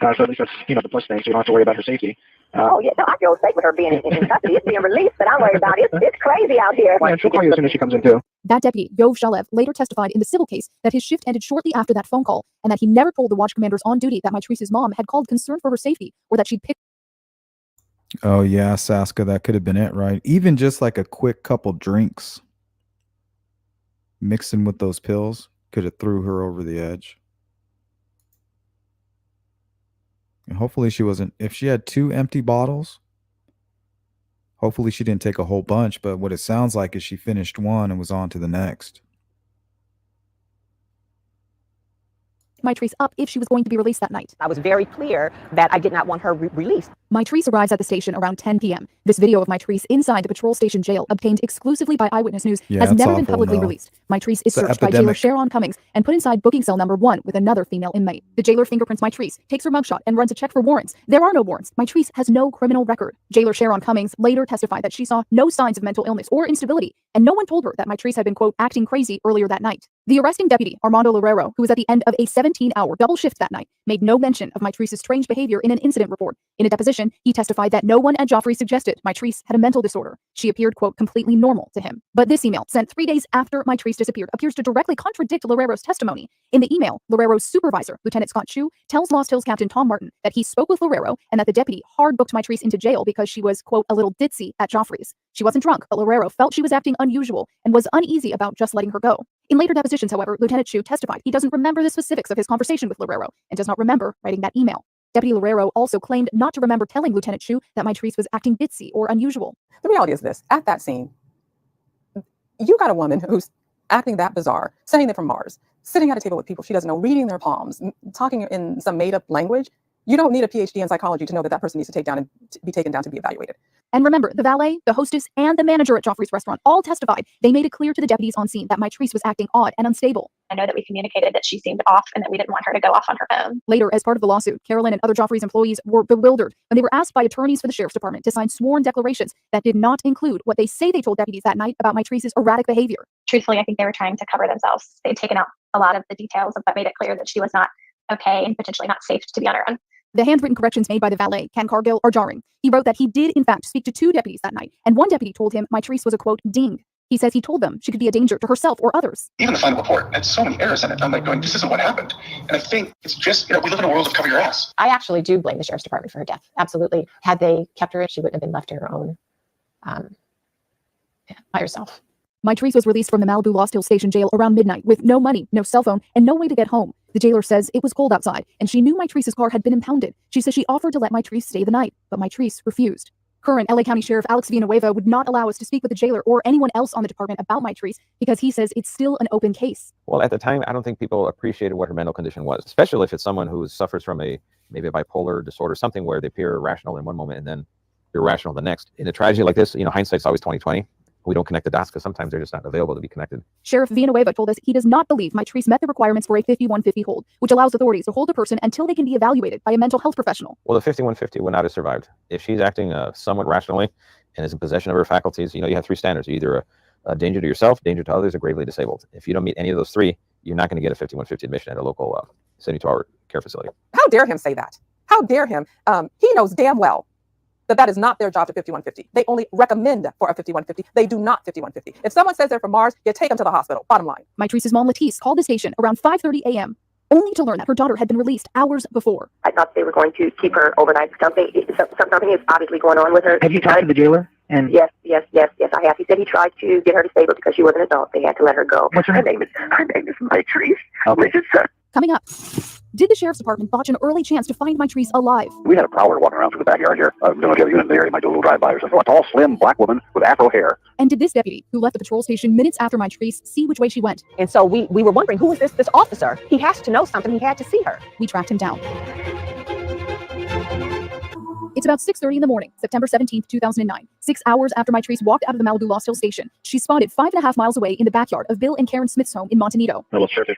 So at least that's, the plus thing, so you don't have to worry about her safety. Oh, yeah, no, I feel safe with her being in custody. It's being released, but I'm worried about it. It's crazy out here. Yeah, she'll call you as soon as she comes in, too. That deputy, Yov Shalev, later testified in the civil case that his shift ended shortly after that phone call and that he never told the watch commanders on duty that Mitrice's mom had called concerned for her safety or that she'd picked. Oh, yeah, Saska, that could have been it, right? Even just like a quick couple drinks mixing with those pills could have threw her over the edge. And hopefully she wasn't, if she had 2 empty bottles, hopefully she didn't take a whole bunch, but what it sounds like is she finished one and was on to the next. Mitrice up if she was going to be released that night. I was very clear that I did not want her released. Mitrice arrives at the station around 10 p.m. This video of Mitrice inside the patrol station jail, obtained exclusively by Eyewitness News, has never been publicly released. Mitrice is searched by jailer Sharon Cummings and put inside booking cell number 1 with another female inmate. The jailer fingerprints Mitrice, takes her mugshot, and runs a check for warrants. There are no warrants. Mitrice has no criminal record. Jailer Sharon Cummings later testified that she saw no signs of mental illness or instability, and no one told her that Mitrice had been, quote, acting crazy earlier that night. The arresting deputy, Armando Loureiro, who was at the end of a 17-hour double shift that night, made no mention of Mitrice's strange behavior in an incident report. In a deposition, he testified that no one at Joffrey suggested Mitrice had a mental disorder. She appeared, quote, completely normal to him. But this email, sent 3 days after Mitrice disappeared, appears to directly contradict Loureiro's testimony. In the email, Loureiro's supervisor, Lieutenant Scott Chu, tells Lost Hills Captain Tom Martin that he spoke with Loureiro and that the deputy hard-booked Mitrice into jail because she was, quote, a little ditzy at Joffrey's. She wasn't drunk, but Loureiro felt she was acting unusual and was uneasy about just letting her go. In later depositions, however, Lieutenant Chu testified he doesn't remember the specifics of his conversation with Loureiro and does not remember writing that email. Deputy Loureiro also claimed not to remember telling Lieutenant Chu that Mitrice was acting ditzy or unusual. The reality is this: at that scene, you got a woman who's acting that bizarre, sending them from Mars, sitting at a table with people she doesn't know, reading their palms, talking in some made-up language. You don't need a PhD in psychology to know that that person needs to be taken down to be evaluated. And remember, the valet, the hostess, and the manager at Joffrey's restaurant all testified. They made it clear to the deputies on scene that Mitrice was acting odd and unstable. I know that we communicated that she seemed off and that we didn't want her to go off on her own. Later, as part of the lawsuit, Carolyn and other Joffrey's employees were bewildered when they were asked by attorneys for the sheriff's department to sign sworn declarations that did not include what they say they told deputies that night about Mitrice's erratic behavior. Truthfully, I think they were trying to cover themselves. They'd taken out a lot of the details that made it clear that she was not okay and potentially not safe to be on her own. The handwritten corrections made by the valet, Ken Cargill, are jarring. He wrote that he did, in fact, speak to 2 deputies that night, and one deputy told him Mitrice was a, quote, ding. He says he told them she could be a danger to herself or others. Even the final report had so many errors in it. I'm like going, this isn't what happened. And I think it's just, we live in a world of cover your ass. I actually do blame the sheriff's department for her death. Absolutely. Had they kept her, she wouldn't have been left to her own by herself. Mitrice was released from the Malibu Lost Hills Station jail around midnight with no money, no cell phone, and no way to get home. The jailer says it was cold outside, and she knew Mitrice's car had been impounded. She says she offered to let Mitrice stay the night, but Mitrice refused. Current LA County Sheriff Alex Villanueva would not allow us to speak with the jailer or anyone else on the department about Mitrice because he says it's still an open case. Well, at the time, I don't think people appreciated what her mental condition was, especially if it's someone who suffers from maybe a bipolar disorder, something where they appear rational in one moment and then irrational the next. In a tragedy like this, hindsight's always 20/20. We don't connect the dots because sometimes they're just not available to be connected. Sheriff Villanueva told us he does not believe Mitrice met the requirements for a 5150 hold, which allows authorities to hold a person until they can be evaluated by a mental health professional. Well, the 5150 would not have survived. If she's acting somewhat rationally and is in possession of her faculties, you have 3 standards. You're either a danger to yourself, danger to others, or gravely disabled. If you don't meet any of those 3, you're not going to get a 5150 admission at a local 72-hour care facility. How dare him say that? How dare him? He knows damn well that is not their job to 5150. They only recommend for a 5150. They do not 5150. If someone says they're from Mars, you take them to the hospital. Bottom line. Mitrice's mom, Lettice, called the station around 5:30 a.m., only to learn that her daughter had been released hours before. I thought they were going to keep her overnight. Something is obviously going on with her. Have you talked to the jailer? And Yes, I have. He said he tried to get her disabled because she was an adult. They had to let her go. What's her name? Her name is Mitrice Okay. Richardson. Coming up, Did the sheriff's department botch an early chance to find Mitrice alive? We had a prowler walking around through the backyard here. I don't know if you have a unit in the area. You might do a little drive-by or something. A tall, slim, black woman with afro hair. And did this deputy, who left the patrol station minutes after Mitrice, see which way she went? And so we were wondering, who is this officer? He has to know something. He had to see her. We tracked him down. It's about 6:30 in the morning, September 17th, 2009. 6 hours after Mitrice walked out of the Malibu Lost Hill station, she's spotted 5.5 miles away in the backyard of Bill and Karen Smith's home in Montanido. Hello, Sheriff.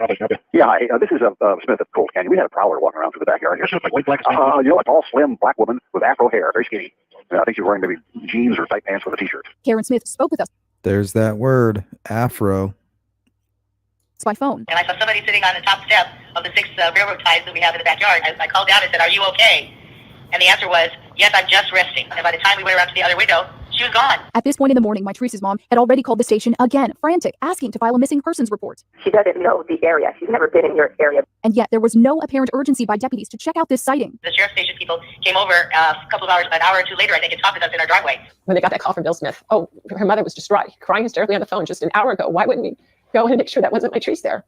Yeah, hi. This is Smith at Cold Canyon. We had a prowler walking around through the backyard here. Like white, black, a tall, slim, black woman with afro hair, very skinny. I think she was wearing maybe jeans or tight pants with a t-shirt. Karen Smith spoke with us. There's that word, afro. By phone. And I saw somebody sitting on the top step of the 6 railroad ties that we have in the backyard. I called down and said, "Are you okay?" And the answer was, "Yes, I'm just resting." And by the time we went around to the other window, she was gone. At this point in the morning, Mitrice's mom had already called the station again, frantic, asking to file a missing persons report. She doesn't know the area. She's never been in your area. And yet there was no apparent urgency by deputies to check out this sighting. The sheriff's station people came over an hour or two later, I think, and talked with us in our driveway. When they got that call from Bill Smith, her mother was distraught, crying hysterically on the phone just an hour ago. Why wouldn't we go in and make sure that wasn't Mitrice there?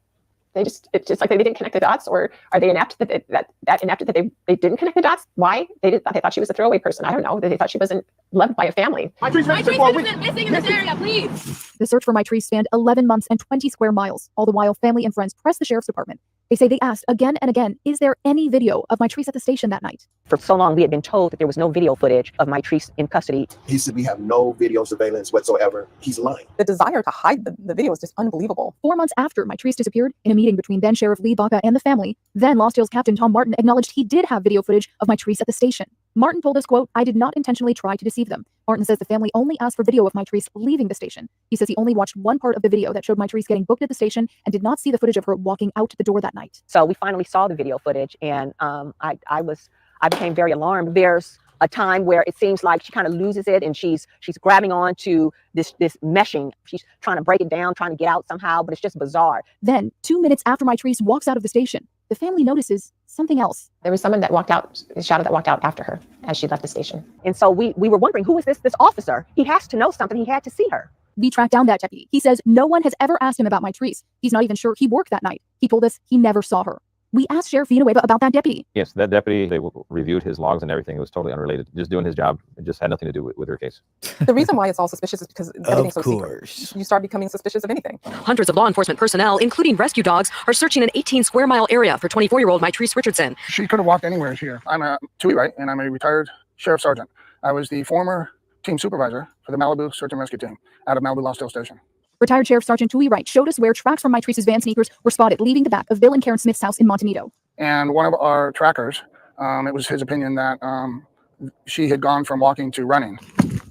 It's just like they didn't connect the dots, or are they inept that they didn't connect the dots? Why? They thought she was a throwaway person. I don't know. They thought she wasn't loved by a family. Mitrice is missing in this area, please. The search for Mitrice spanned 11 months and 20 square miles. All the while, family and friends pressed the sheriff's department. They say they asked again and again, is there any video of Mitrice at the station that night? For so long, we had been told that there was no video footage of Mitrice in custody. He said we have no video surveillance whatsoever. He's lying. The desire to hide the video is just unbelievable. 4 months after Mitrice disappeared, in a meeting between then Sheriff Lee Baca and the family, then Lost Hills Captain Tom Martin acknowledged he did have video footage of Mitrice at the station. Martin told us, quote, "I did not intentionally try to deceive them." Martin says the family only asked for video of Mitrice leaving the station. He says he only watched one part of the video that showed Mitrice getting booked at the station and did not see the footage of her walking out the door that night. So we finally saw the video footage, and I became very alarmed. There's a time where it seems like she kind of loses it, and she's grabbing on to this meshing. She's trying to break it down, trying to get out somehow, but it's just bizarre. Then, 2 minutes after Mitrice walks out of the station, the family notices something else. There was someone that walked out, a shadow that walked out after her as she left the station. And so we were wondering, who is this officer? He has to know something. He had to see her. We tracked down that deputy. He says no one has ever asked him about Mitrice. He's not even sure he worked that night. He told us he never saw her. We asked Sheriff Villanueva about that deputy. Yes, that deputy, they reviewed his logs and everything. It was totally unrelated. Just doing his job. It just had nothing to do with her case. The reason why it's all suspicious is because everything's so course. secret. You start becoming suspicious of anything. Hundreds of law enforcement personnel, including rescue dogs, are searching an 18-square-mile area for 24-year-old Mitrice Richardson. She could have walked anywhere here. I'm a Tui Wright, and I'm a retired sheriff sergeant. I was the former team supervisor for the Malibu Search and Rescue Team out of Malibu Lost Hill Station. Retired Sheriff Sergeant Tui Wright showed us where tracks from Mitrice's van sneakers were spotted leaving the back of Bill and Karen Smith's house in Montanido. And one of our trackers, it was his opinion that she had gone from walking to running.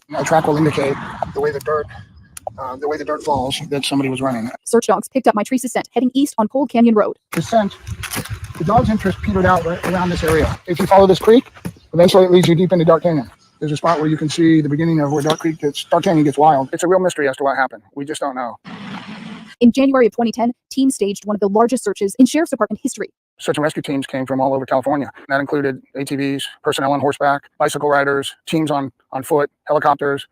My track will indicate the way the dirt falls that somebody was running. Search dogs picked up Mitrice's scent heading east on Cold Canyon Road. The scent, the dog's interest petered out around this area. If you follow this creek, eventually it leads you deep into Dark Canyon. There's a spot where you can see the beginning of where Dark Canyon gets wild. It's a real mystery as to what happened. We just don't know. In January of 2010, teams staged one of the largest searches in Sheriff's Department history. Search and rescue teams came from all over California. That included ATVs, personnel on horseback, bicycle riders, teams on foot, helicopters.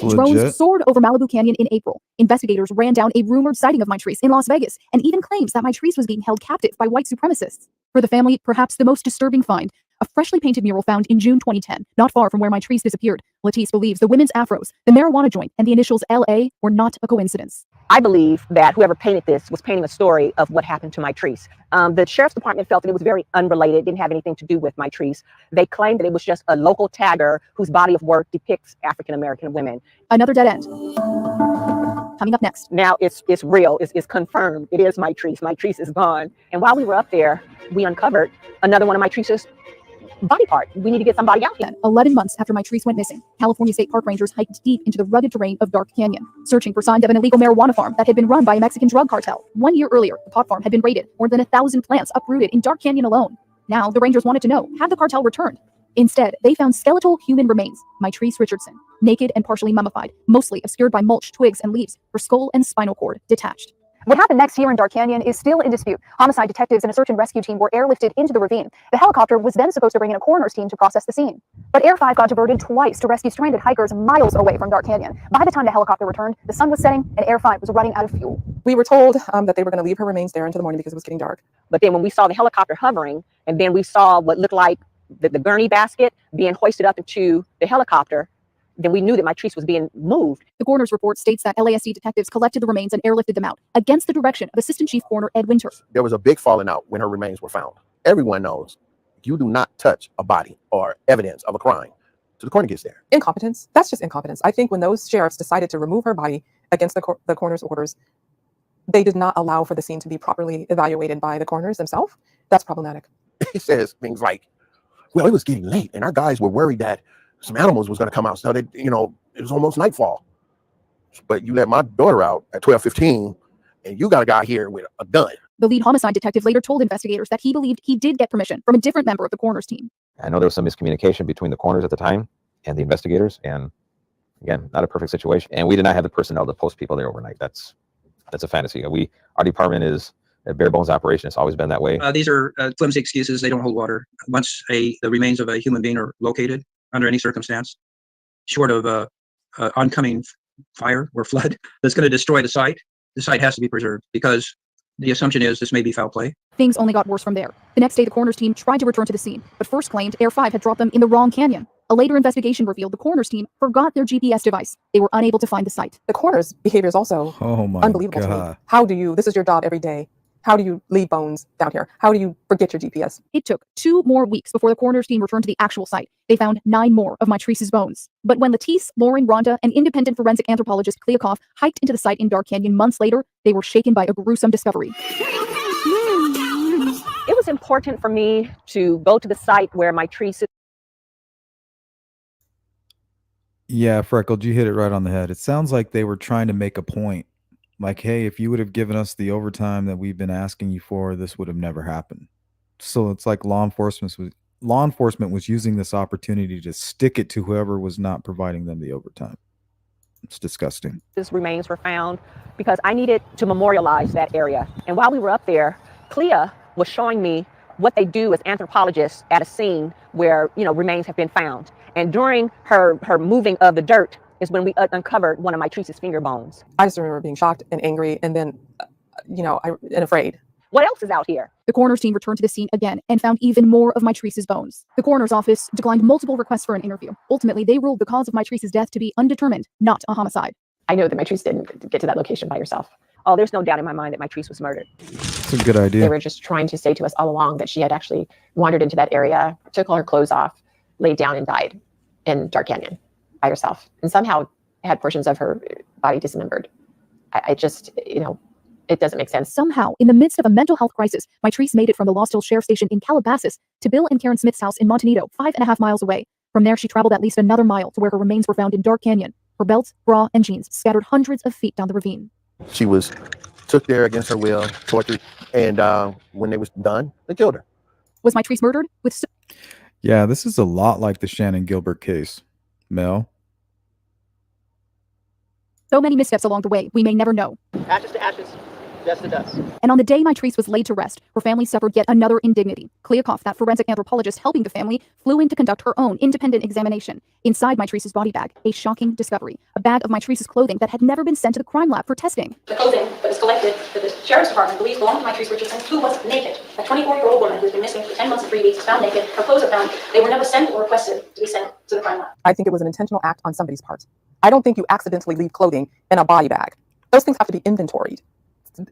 Drones soared over Malibu Canyon in April. Investigators ran down a rumored sighting of Mitrice in Las Vegas and even claims that Mitrice was being held captive by white supremacists. For the family, perhaps the most disturbing find, a freshly painted mural found in June 2010, not far from where Mitrice disappeared. Letice believes the women's afros, the marijuana joint, and the initials LA were not a coincidence. I believe that whoever painted this was painting a story of what happened to Mitrice. The sheriff's department felt that it was very unrelated, didn't have anything to do with Mitrice. They claimed that it was just a local tagger whose body of work depicts African-American women. Another dead end. Coming up next. Now it's real, it's confirmed. It is Mitrice. Mitrice is gone. And while we were up there, we uncovered another one of Mitrice's body part. We need to get somebody out here. 11 months after Mitrice went missing, California State Park Rangers hiked deep into the rugged terrain of Dark Canyon, searching for signs of an illegal marijuana farm that had been run by a Mexican drug cartel. 1 year earlier, the pot farm had been raided, more than 1,000 plants uprooted in Dark Canyon alone. Now, the Rangers wanted to know, had the cartel returned? Instead, they found skeletal human remains, Mitrice Richardson, naked and partially mummified, mostly obscured by mulch, twigs, and leaves, her skull and spinal cord detached. What happened next here in Dark Canyon is still in dispute. Homicide detectives and a search and rescue team were airlifted into the ravine. The helicopter was then supposed to bring in a coroner's team to process the scene. But Air 5 got diverted twice to rescue stranded hikers miles away from Dark Canyon. By the time the helicopter returned, the sun was setting and Air 5 was running out of fuel. We were told that they were going to leave her remains there until the morning because it was getting dark. But then when we saw the helicopter hovering, and then we saw what looked like the gurney basket being hoisted up into the helicopter, then we knew that Mitrice was being moved. The coroner's report states that LASD detectives collected the remains and airlifted them out against the direction of Assistant Chief Coroner Ed Winter. There was a big falling out when her remains were found. Everyone knows you do not touch a body or evidence of a crime till the coroner gets there. Incompetence. That's just incompetence. I think when those sheriffs decided to remove her body against the coroner's orders, they did not allow for the scene to be properly evaluated by the coroners themselves. That's problematic. He says things like, well, it was getting late and our guys were worried that some animals was going to come out. So that, it was almost nightfall. But you let my daughter out at 12:15 and you got a guy here with a gun. The lead homicide detective later told investigators that he believed he did get permission from a different member of the coroner's team. I know there was some miscommunication between the coroners at the time and the investigators. And again, not a perfect situation. And we did not have the personnel to post people there overnight. That's a fantasy. Our department is a bare bones operation. It's always been that way. These are flimsy excuses. They don't hold water. Once the remains of a human being are located under any circumstance, short of oncoming fire or flood that's going to destroy the site has to be preserved, because the assumption is this may be foul play. Things only got worse from there. The next day, the coroner's team tried to return to the scene, but first claimed Air 5 had dropped them in the wrong canyon. A later investigation revealed the coroner's team forgot their GPS device. They were unable to find the site. The coroner's behavior is also unbelievable to me. How do you, this is your job every day, how do you leave bones down here? How do you forget your GPS? It took 2 more weeks before the coroner's team returned to the actual site. They found 9 more of Mitrice's bones. But when Lettice, Lauren, Rhonda, and independent forensic anthropologist Kleakoff hiked into the site in Dark Canyon months later, they were shaken by a gruesome discovery. It was important for me to go to the site where Mitrice. Yeah, Freckled, you hit it right on the head. It sounds like they were trying to make a point. Like, hey, if you would have given us the overtime that we've been asking you for, this would have never happened. So it's like law enforcement was using this opportunity to stick it to whoever was not providing them the overtime. It's disgusting. His remains were found because I needed to memorialize that area. And while we were up there, Clea was showing me what they do as anthropologists at a scene where, remains have been found. And during her moving of the dirt is when we uncovered one of Mitrice's finger bones. I just remember being shocked and angry and then, and afraid. What else is out here? The coroner's team returned to the scene again and found even more of Mitrice's bones. The coroner's office declined multiple requests for an interview. Ultimately, they ruled the cause of Mitrice's death to be undetermined, not a homicide. I know that Mitrice didn't get to that location by herself. Oh, there's no doubt in my mind that Mitrice was murdered. It's a good idea. They were just trying to say to us all along that she had actually wandered into that area, took all her clothes off, laid down and died in Dark Canyon by herself, and somehow had portions of her body dismembered. I just, it doesn't make sense. Somehow, in the midst of a mental health crisis, Mitrice made it from the Lost Hills Sheriff Station in Calabasas to Bill and Karen Smith's house in Montanito, 5.5 miles away. From there, she traveled at least another mile to where her remains were found in Dark Canyon. Her belt, bra, and jeans scattered hundreds of feet down the ravine. She was took there against her will, tortured, and when they was done, they killed her. Was Mitrice murdered? Yeah, this is a lot like the Shannon Gilbert case. Mel? So many missteps along the way, we may never know. Ashes to ashes, dust to dust. And on the day Mitrice was laid to rest, her family suffered yet another indignity. Kleakoff, that forensic anthropologist helping the family, flew in to conduct her own independent examination. Inside Mitrice's body bag, a shocking discovery. A bag of Mitrice's clothing that had never been sent to the crime lab for testing. The clothing that was collected that the sheriff's department believes belonged to Mitrice Richardson, who was naked. A 24-year-old woman who's been missing for 10 months and 3 weeks is found naked. Her clothes are found. They were never sent or requested to be sent to the crime lab. I think it was an intentional act on somebody's part. I don't think you accidentally leave clothing in a body bag. Those things have to be inventoried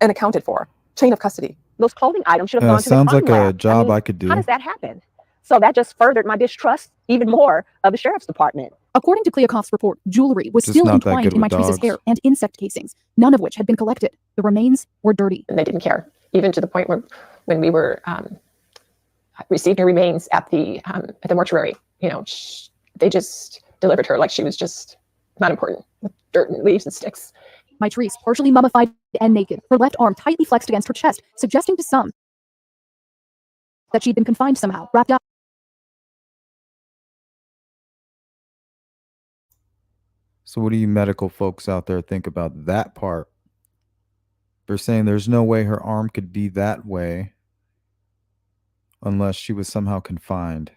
and accounted for. Chain of custody. Those clothing items should have gone to the Sounds crime like lab. a job I could do. How does that happen? So that just furthered my distrust even more of the sheriff's department. According to Kleakoff's report, jewelry was Just still not that entwined good in with Mitrice's dogs. hair and insect casings, none of which had been collected. The remains were dirty. And they didn't care, even to the point where when we were receiving her remains at the mortuary, they just delivered her like she was just not important, with dirt and leaves and sticks. Mitrice, partially mummified and naked, her left arm tightly flexed against her chest, suggesting to some that she'd been confined somehow, wrapped up. So what do you medical folks out there think about that part? They're saying there's no way her arm could be that way unless she was somehow confined.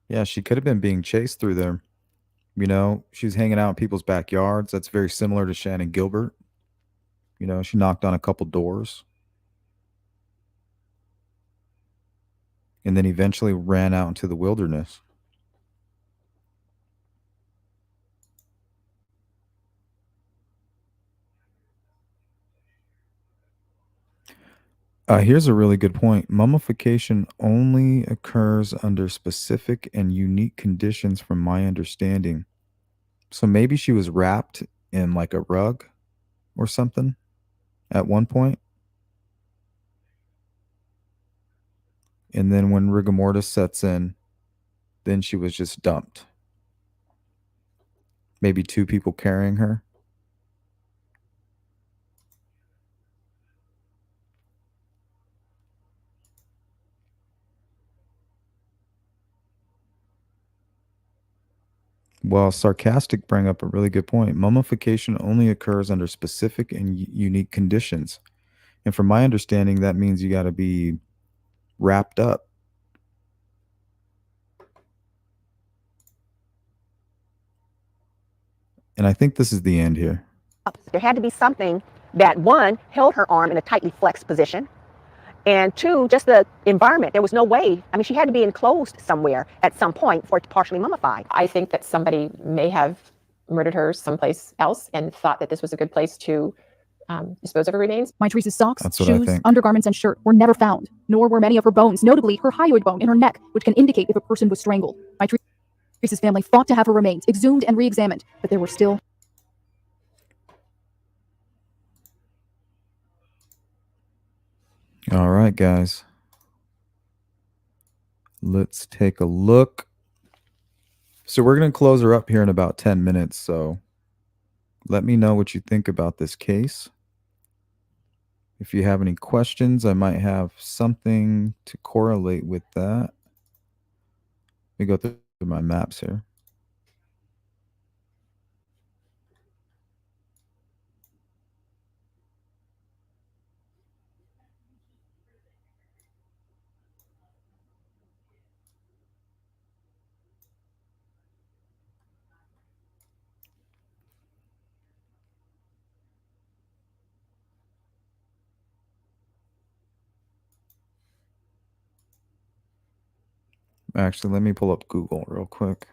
Yeah, she could have been being chased through there. You know, she's hanging out in people's backyards. That's very similar to Shannon Gilbert. You know, she knocked on a couple doors and then eventually ran out into the wilderness. Here's a really good point. Mummification only occurs under specific and unique conditions, from my understanding. So maybe she was wrapped in like a rug or something at one point. And then when rigor mortis sets in, then she was just dumped. Maybe two people carrying her. Well, sarcastic bring up a really good point. Mummification only occurs under specific and unique conditions. And from my understanding, that means you got to be wrapped up. And I think this is the end here. There had to be something that, one, held her arm in a tightly flexed position, and two, just the environment. There was no way. I mean, she had to be enclosed somewhere at some point for it to partially mummify. I think that somebody may have murdered her someplace else and thought that this was a good place to dispose of her remains. Mitrice's socks, That's what I shoes, think. undergarments, and shirt were never found, nor were many of her bones, notably her hyoid bone in her neck, which can indicate if a person was strangled. Mitrice's family fought to have her remains exhumed and re-examined, but there were still... All right, guys. Let's take a look. So we're going to close her up here in about 10 minutes. So let me know what you think about this case. If you have any questions, I might have something to correlate with that. Let me go through my maps here. Actually, let me pull up Google real quick.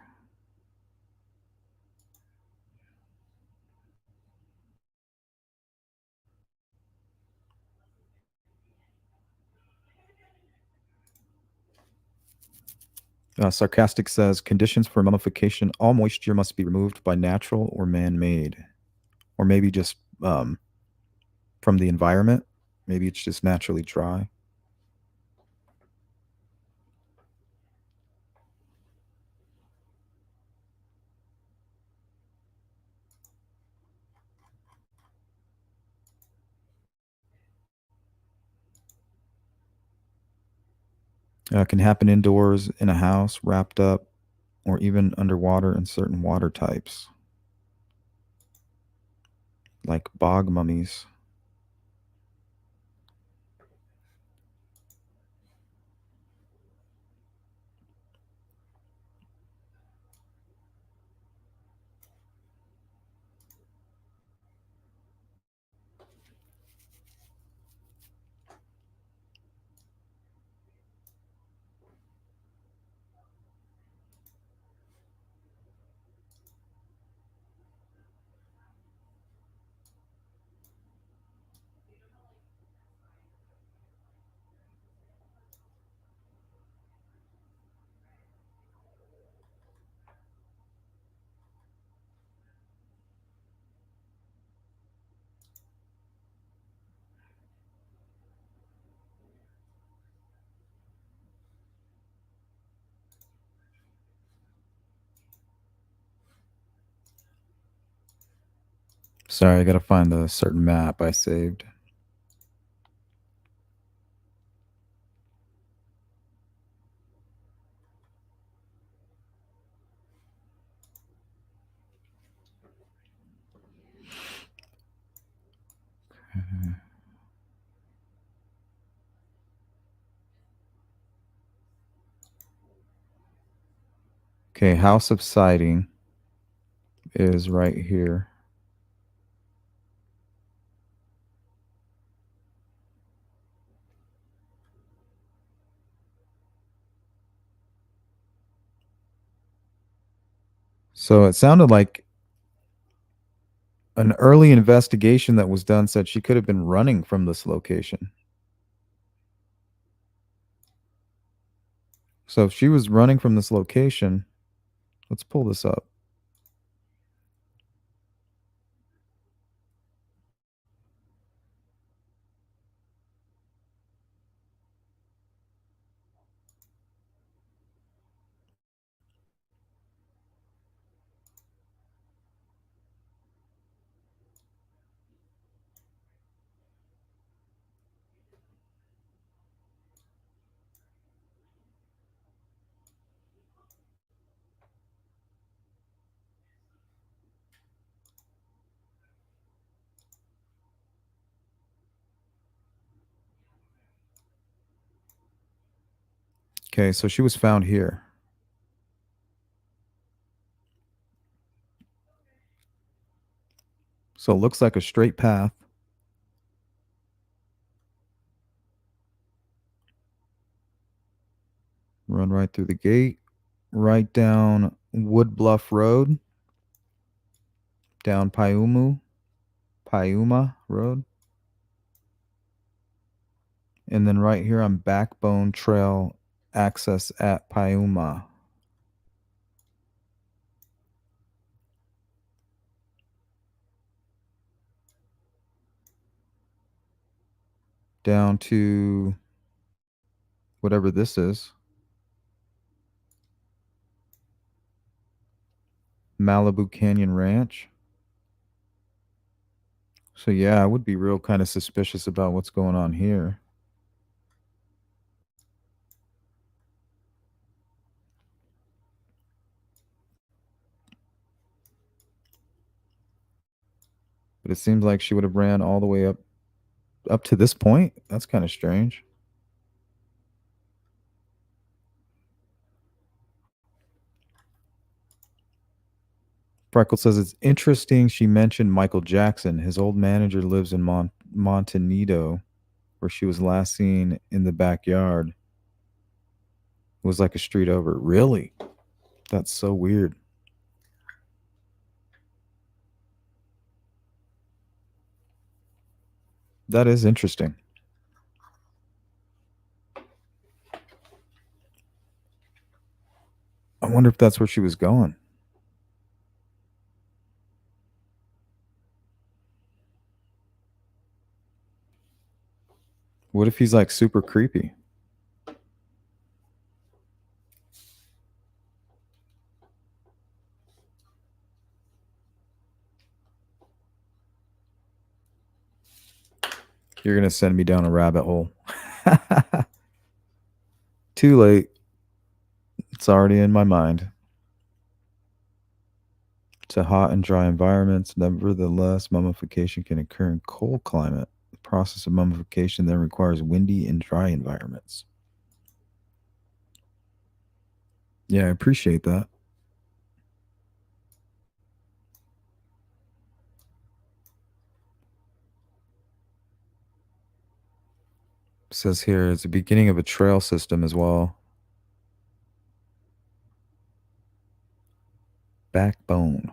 Sarcastic says, conditions for mummification, all moisture must be removed by natural or man-made. Or maybe just from the environment. Maybe it's just naturally dry. Can happen indoors, in a house, wrapped up, or even underwater in certain water types, like bog mummies. Sorry, I gotta find a certain map I saved. Okay, house of sighting is right here. So it sounded like an early investigation that was done said she could have been running from this location. So if she was running from this location, let's pull this up. Okay, so she was found here. So it looks like a straight path. Run right through the gate, right down Wood Bluff Road, down Piuma Road, and then right here on Backbone Trail access at Piuma. Down to whatever this is. Malibu Canyon Ranch. So yeah, I would be real kind of suspicious about what's going on here. But it seems like she would have ran all the way up to this point. That's kind of strange. Freckle says it's interesting she mentioned Michael Jackson. His old manager lives in Montanito, where she was last seen in the backyard. It was like a street over. Really? That's so weird. That is interesting. I wonder if that's where she was going. What if he's like super creepy? You're going to send me down a rabbit hole. Too late. It's already in my mind. To hot and dry environments, nevertheless, mummification can occur in cold climate. The process of mummification then requires windy and dry environments. Yeah, I appreciate that. It says here it's the beginning of a trail system as well. Backbone.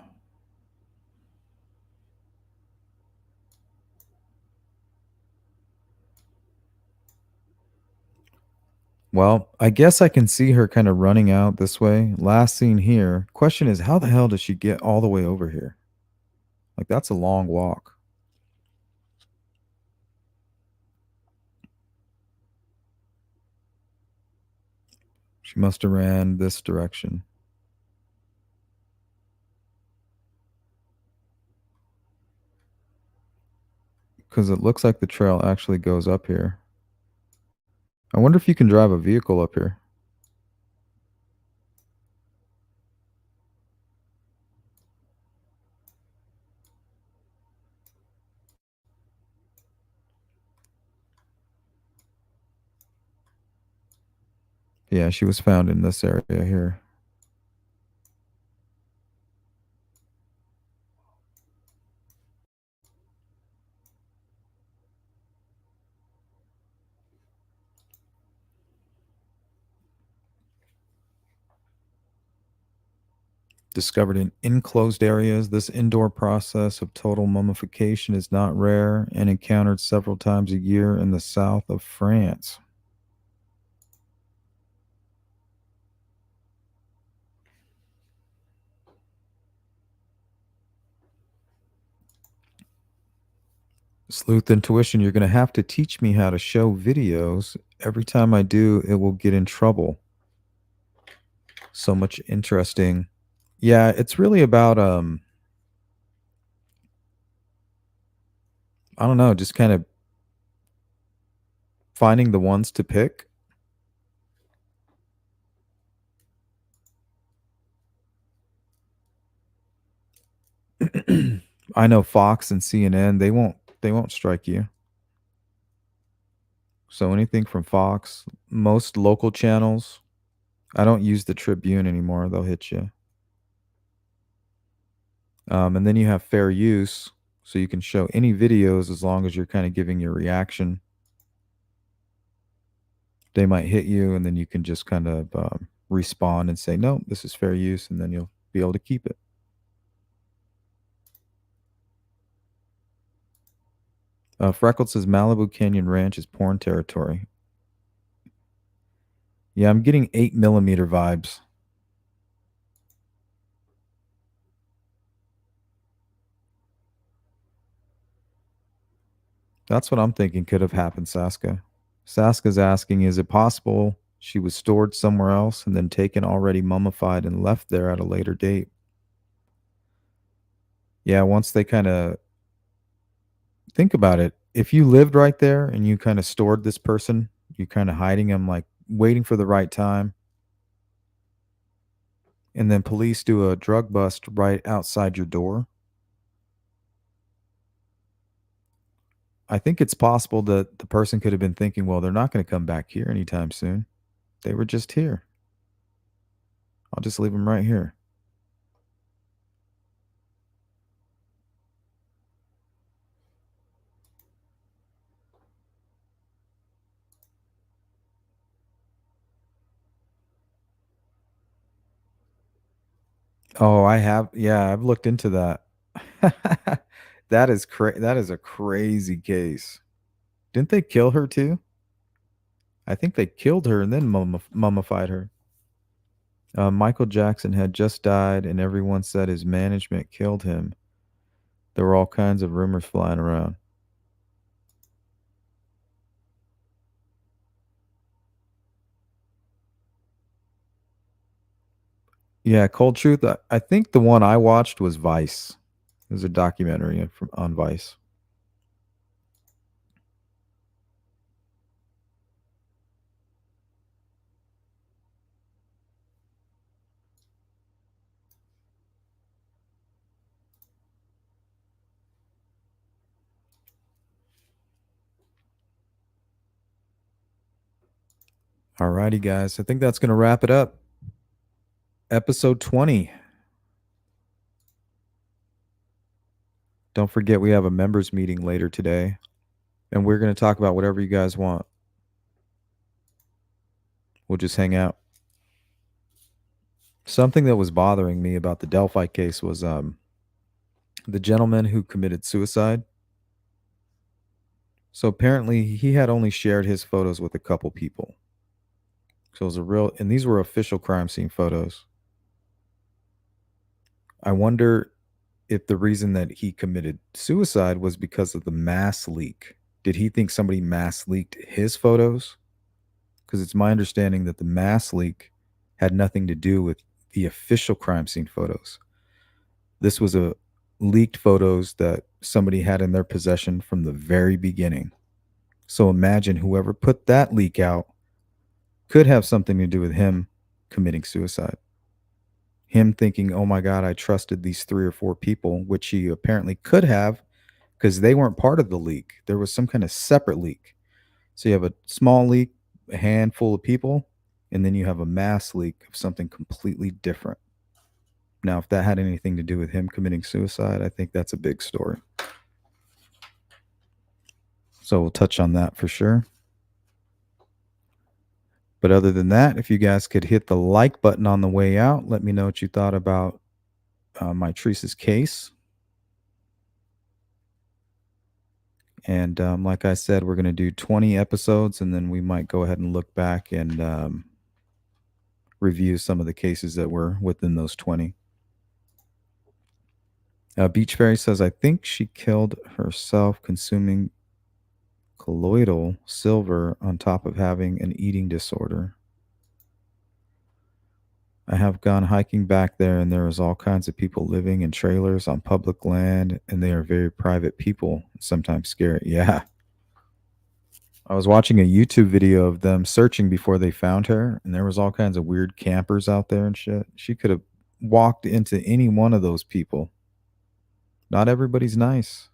Well, I guess I can see her kind of running out this way. Last seen here. Question is, how the hell does she get all the way over here? Like, that's a long walk. She must have ran this direction. Because it looks like the trail actually goes up here. I wonder if you can drive a vehicle up here. Yeah, she was found in this area here. Discovered in enclosed areas, this indoor process of total mummification is not rare and encountered several times a year in the south of France. Sleuth Intuition, you're going to have to teach me how to show videos. Every time I do, it will get in trouble. So much interesting. Yeah, it's really about I don't know, just kind of finding the ones to pick. I know Fox and CNN, they won't strike you. So anything from Fox, most local channels. I don't use the Tribune anymore. They'll hit you. And then you have fair use. So you can show any videos as long as you're kind of giving your reaction. They might hit you, and then you can just kind of respond and say, no, this is fair use, and then you'll be able to keep it. Freckles says Malibu Canyon Ranch is porn territory. Yeah, I'm getting 8mm vibes. That's what I'm thinking could have happened, Saska. Saska's asking, is it possible she was stored somewhere else and then taken already mummified and left there at a later date? Yeah, once they kind of think about it, if you lived right there and you kind of stored this person, you kind of hiding them, like waiting for the right time, and then police do a drug bust right outside your door, I think it's possible that the person could have been thinking, well, they're not going to come back here anytime soon. They were just here. I'll just leave them right here. Oh, I have. Yeah, I've looked into that. That is a crazy case. Didn't they kill her too? I think they killed her and then mummified her. Michael Jackson had just died, and everyone said his management killed him. There were all kinds of rumors flying around. Yeah, Cold Truth. I think the one I watched was Vice. It was a documentary on Vice. Alrighty, guys. I think that's going to wrap it up. Episode 20. Don't forget, we have a members meeting later today, and we're going to talk about whatever you guys want. We'll just hang out. Something that was bothering me about the Delphi case was the gentleman who committed suicide. So apparently he had only shared his photos with a couple people. So it was and these were official crime scene photos. I wonder if the reason that he committed suicide was because of the mass leak. Did he think somebody mass leaked his photos? Because it's my understanding that the mass leak had nothing to do with the official crime scene photos. This was a leaked photos that somebody had in their possession from the very beginning. So imagine whoever put that leak out could have something to do with him committing suicide. Him thinking, oh my God, I trusted these 3 or 4 people, which he apparently could have because they weren't part of the leak. There was some kind of separate leak. So you have a small leak, a handful of people, and then you have a mass leak of something completely different. Now, if that had anything to do with him committing suicide, I think that's a big story. So we'll touch on that for sure. But other than that, if you guys could hit the like button on the way out, let me know what you thought about Mitrice's case. And like I said, we're going to do 20 episodes, and then we might go ahead and look back and review some of the cases that were within those 20. Beach Fairy says, I think she killed herself consuming colloidal silver on top of having an eating disorder. I have gone hiking back there, and there is all kinds of people living in trailers on public land, and they are very private people, sometimes scary. Yeah. I was watching a YouTube video of them searching before they found her, and there was all kinds of weird campers out there and shit. She could have walked into any one of those people. Not everybody's nice.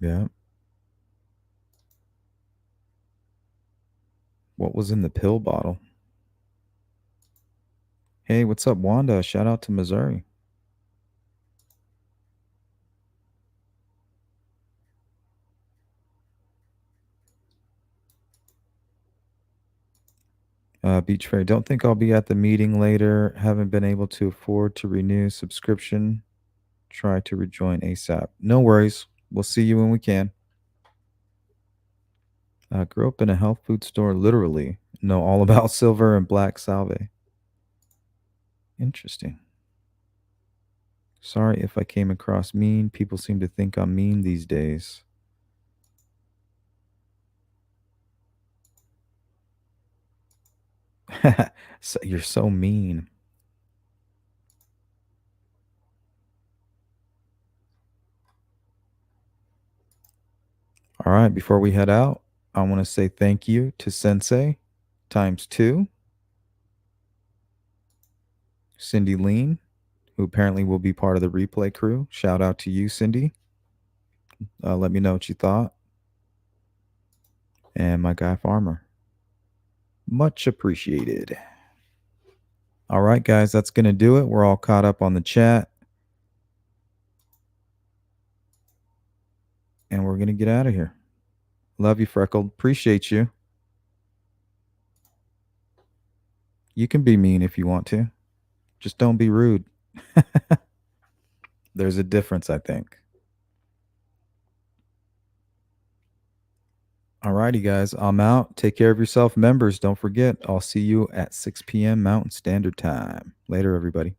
Yeah. What was in the pill bottle? Hey, what's up, Wanda? Shout out to Missouri. Beach Fairy, don't think I'll be at the meeting later. Haven't been able to afford to renew subscription. Try to rejoin ASAP. No worries. We'll see you when we can. Grew up in a health food store, literally. Know all about silver and black salve. Interesting. Sorry if I came across mean. People seem to think I'm mean these days. So, you're so mean. All right, before we head out, I want to say thank you to Sensei ×2, Cindy Lean, who apparently will be part of the replay crew. Shout out to you, Cindy. Let me know what you thought. And my guy Farmer. Much appreciated. All right, guys, that's going to do it. We're all caught up on the chat. And we're going to get out of here. Love you, Freckled. Appreciate you. You can be mean if you want to. Just don't be rude. There's a difference, I think. All righty, guys. I'm out. Take care of yourself, members. Don't forget, I'll see you at 6 p.m. Mountain Standard Time. Later, everybody.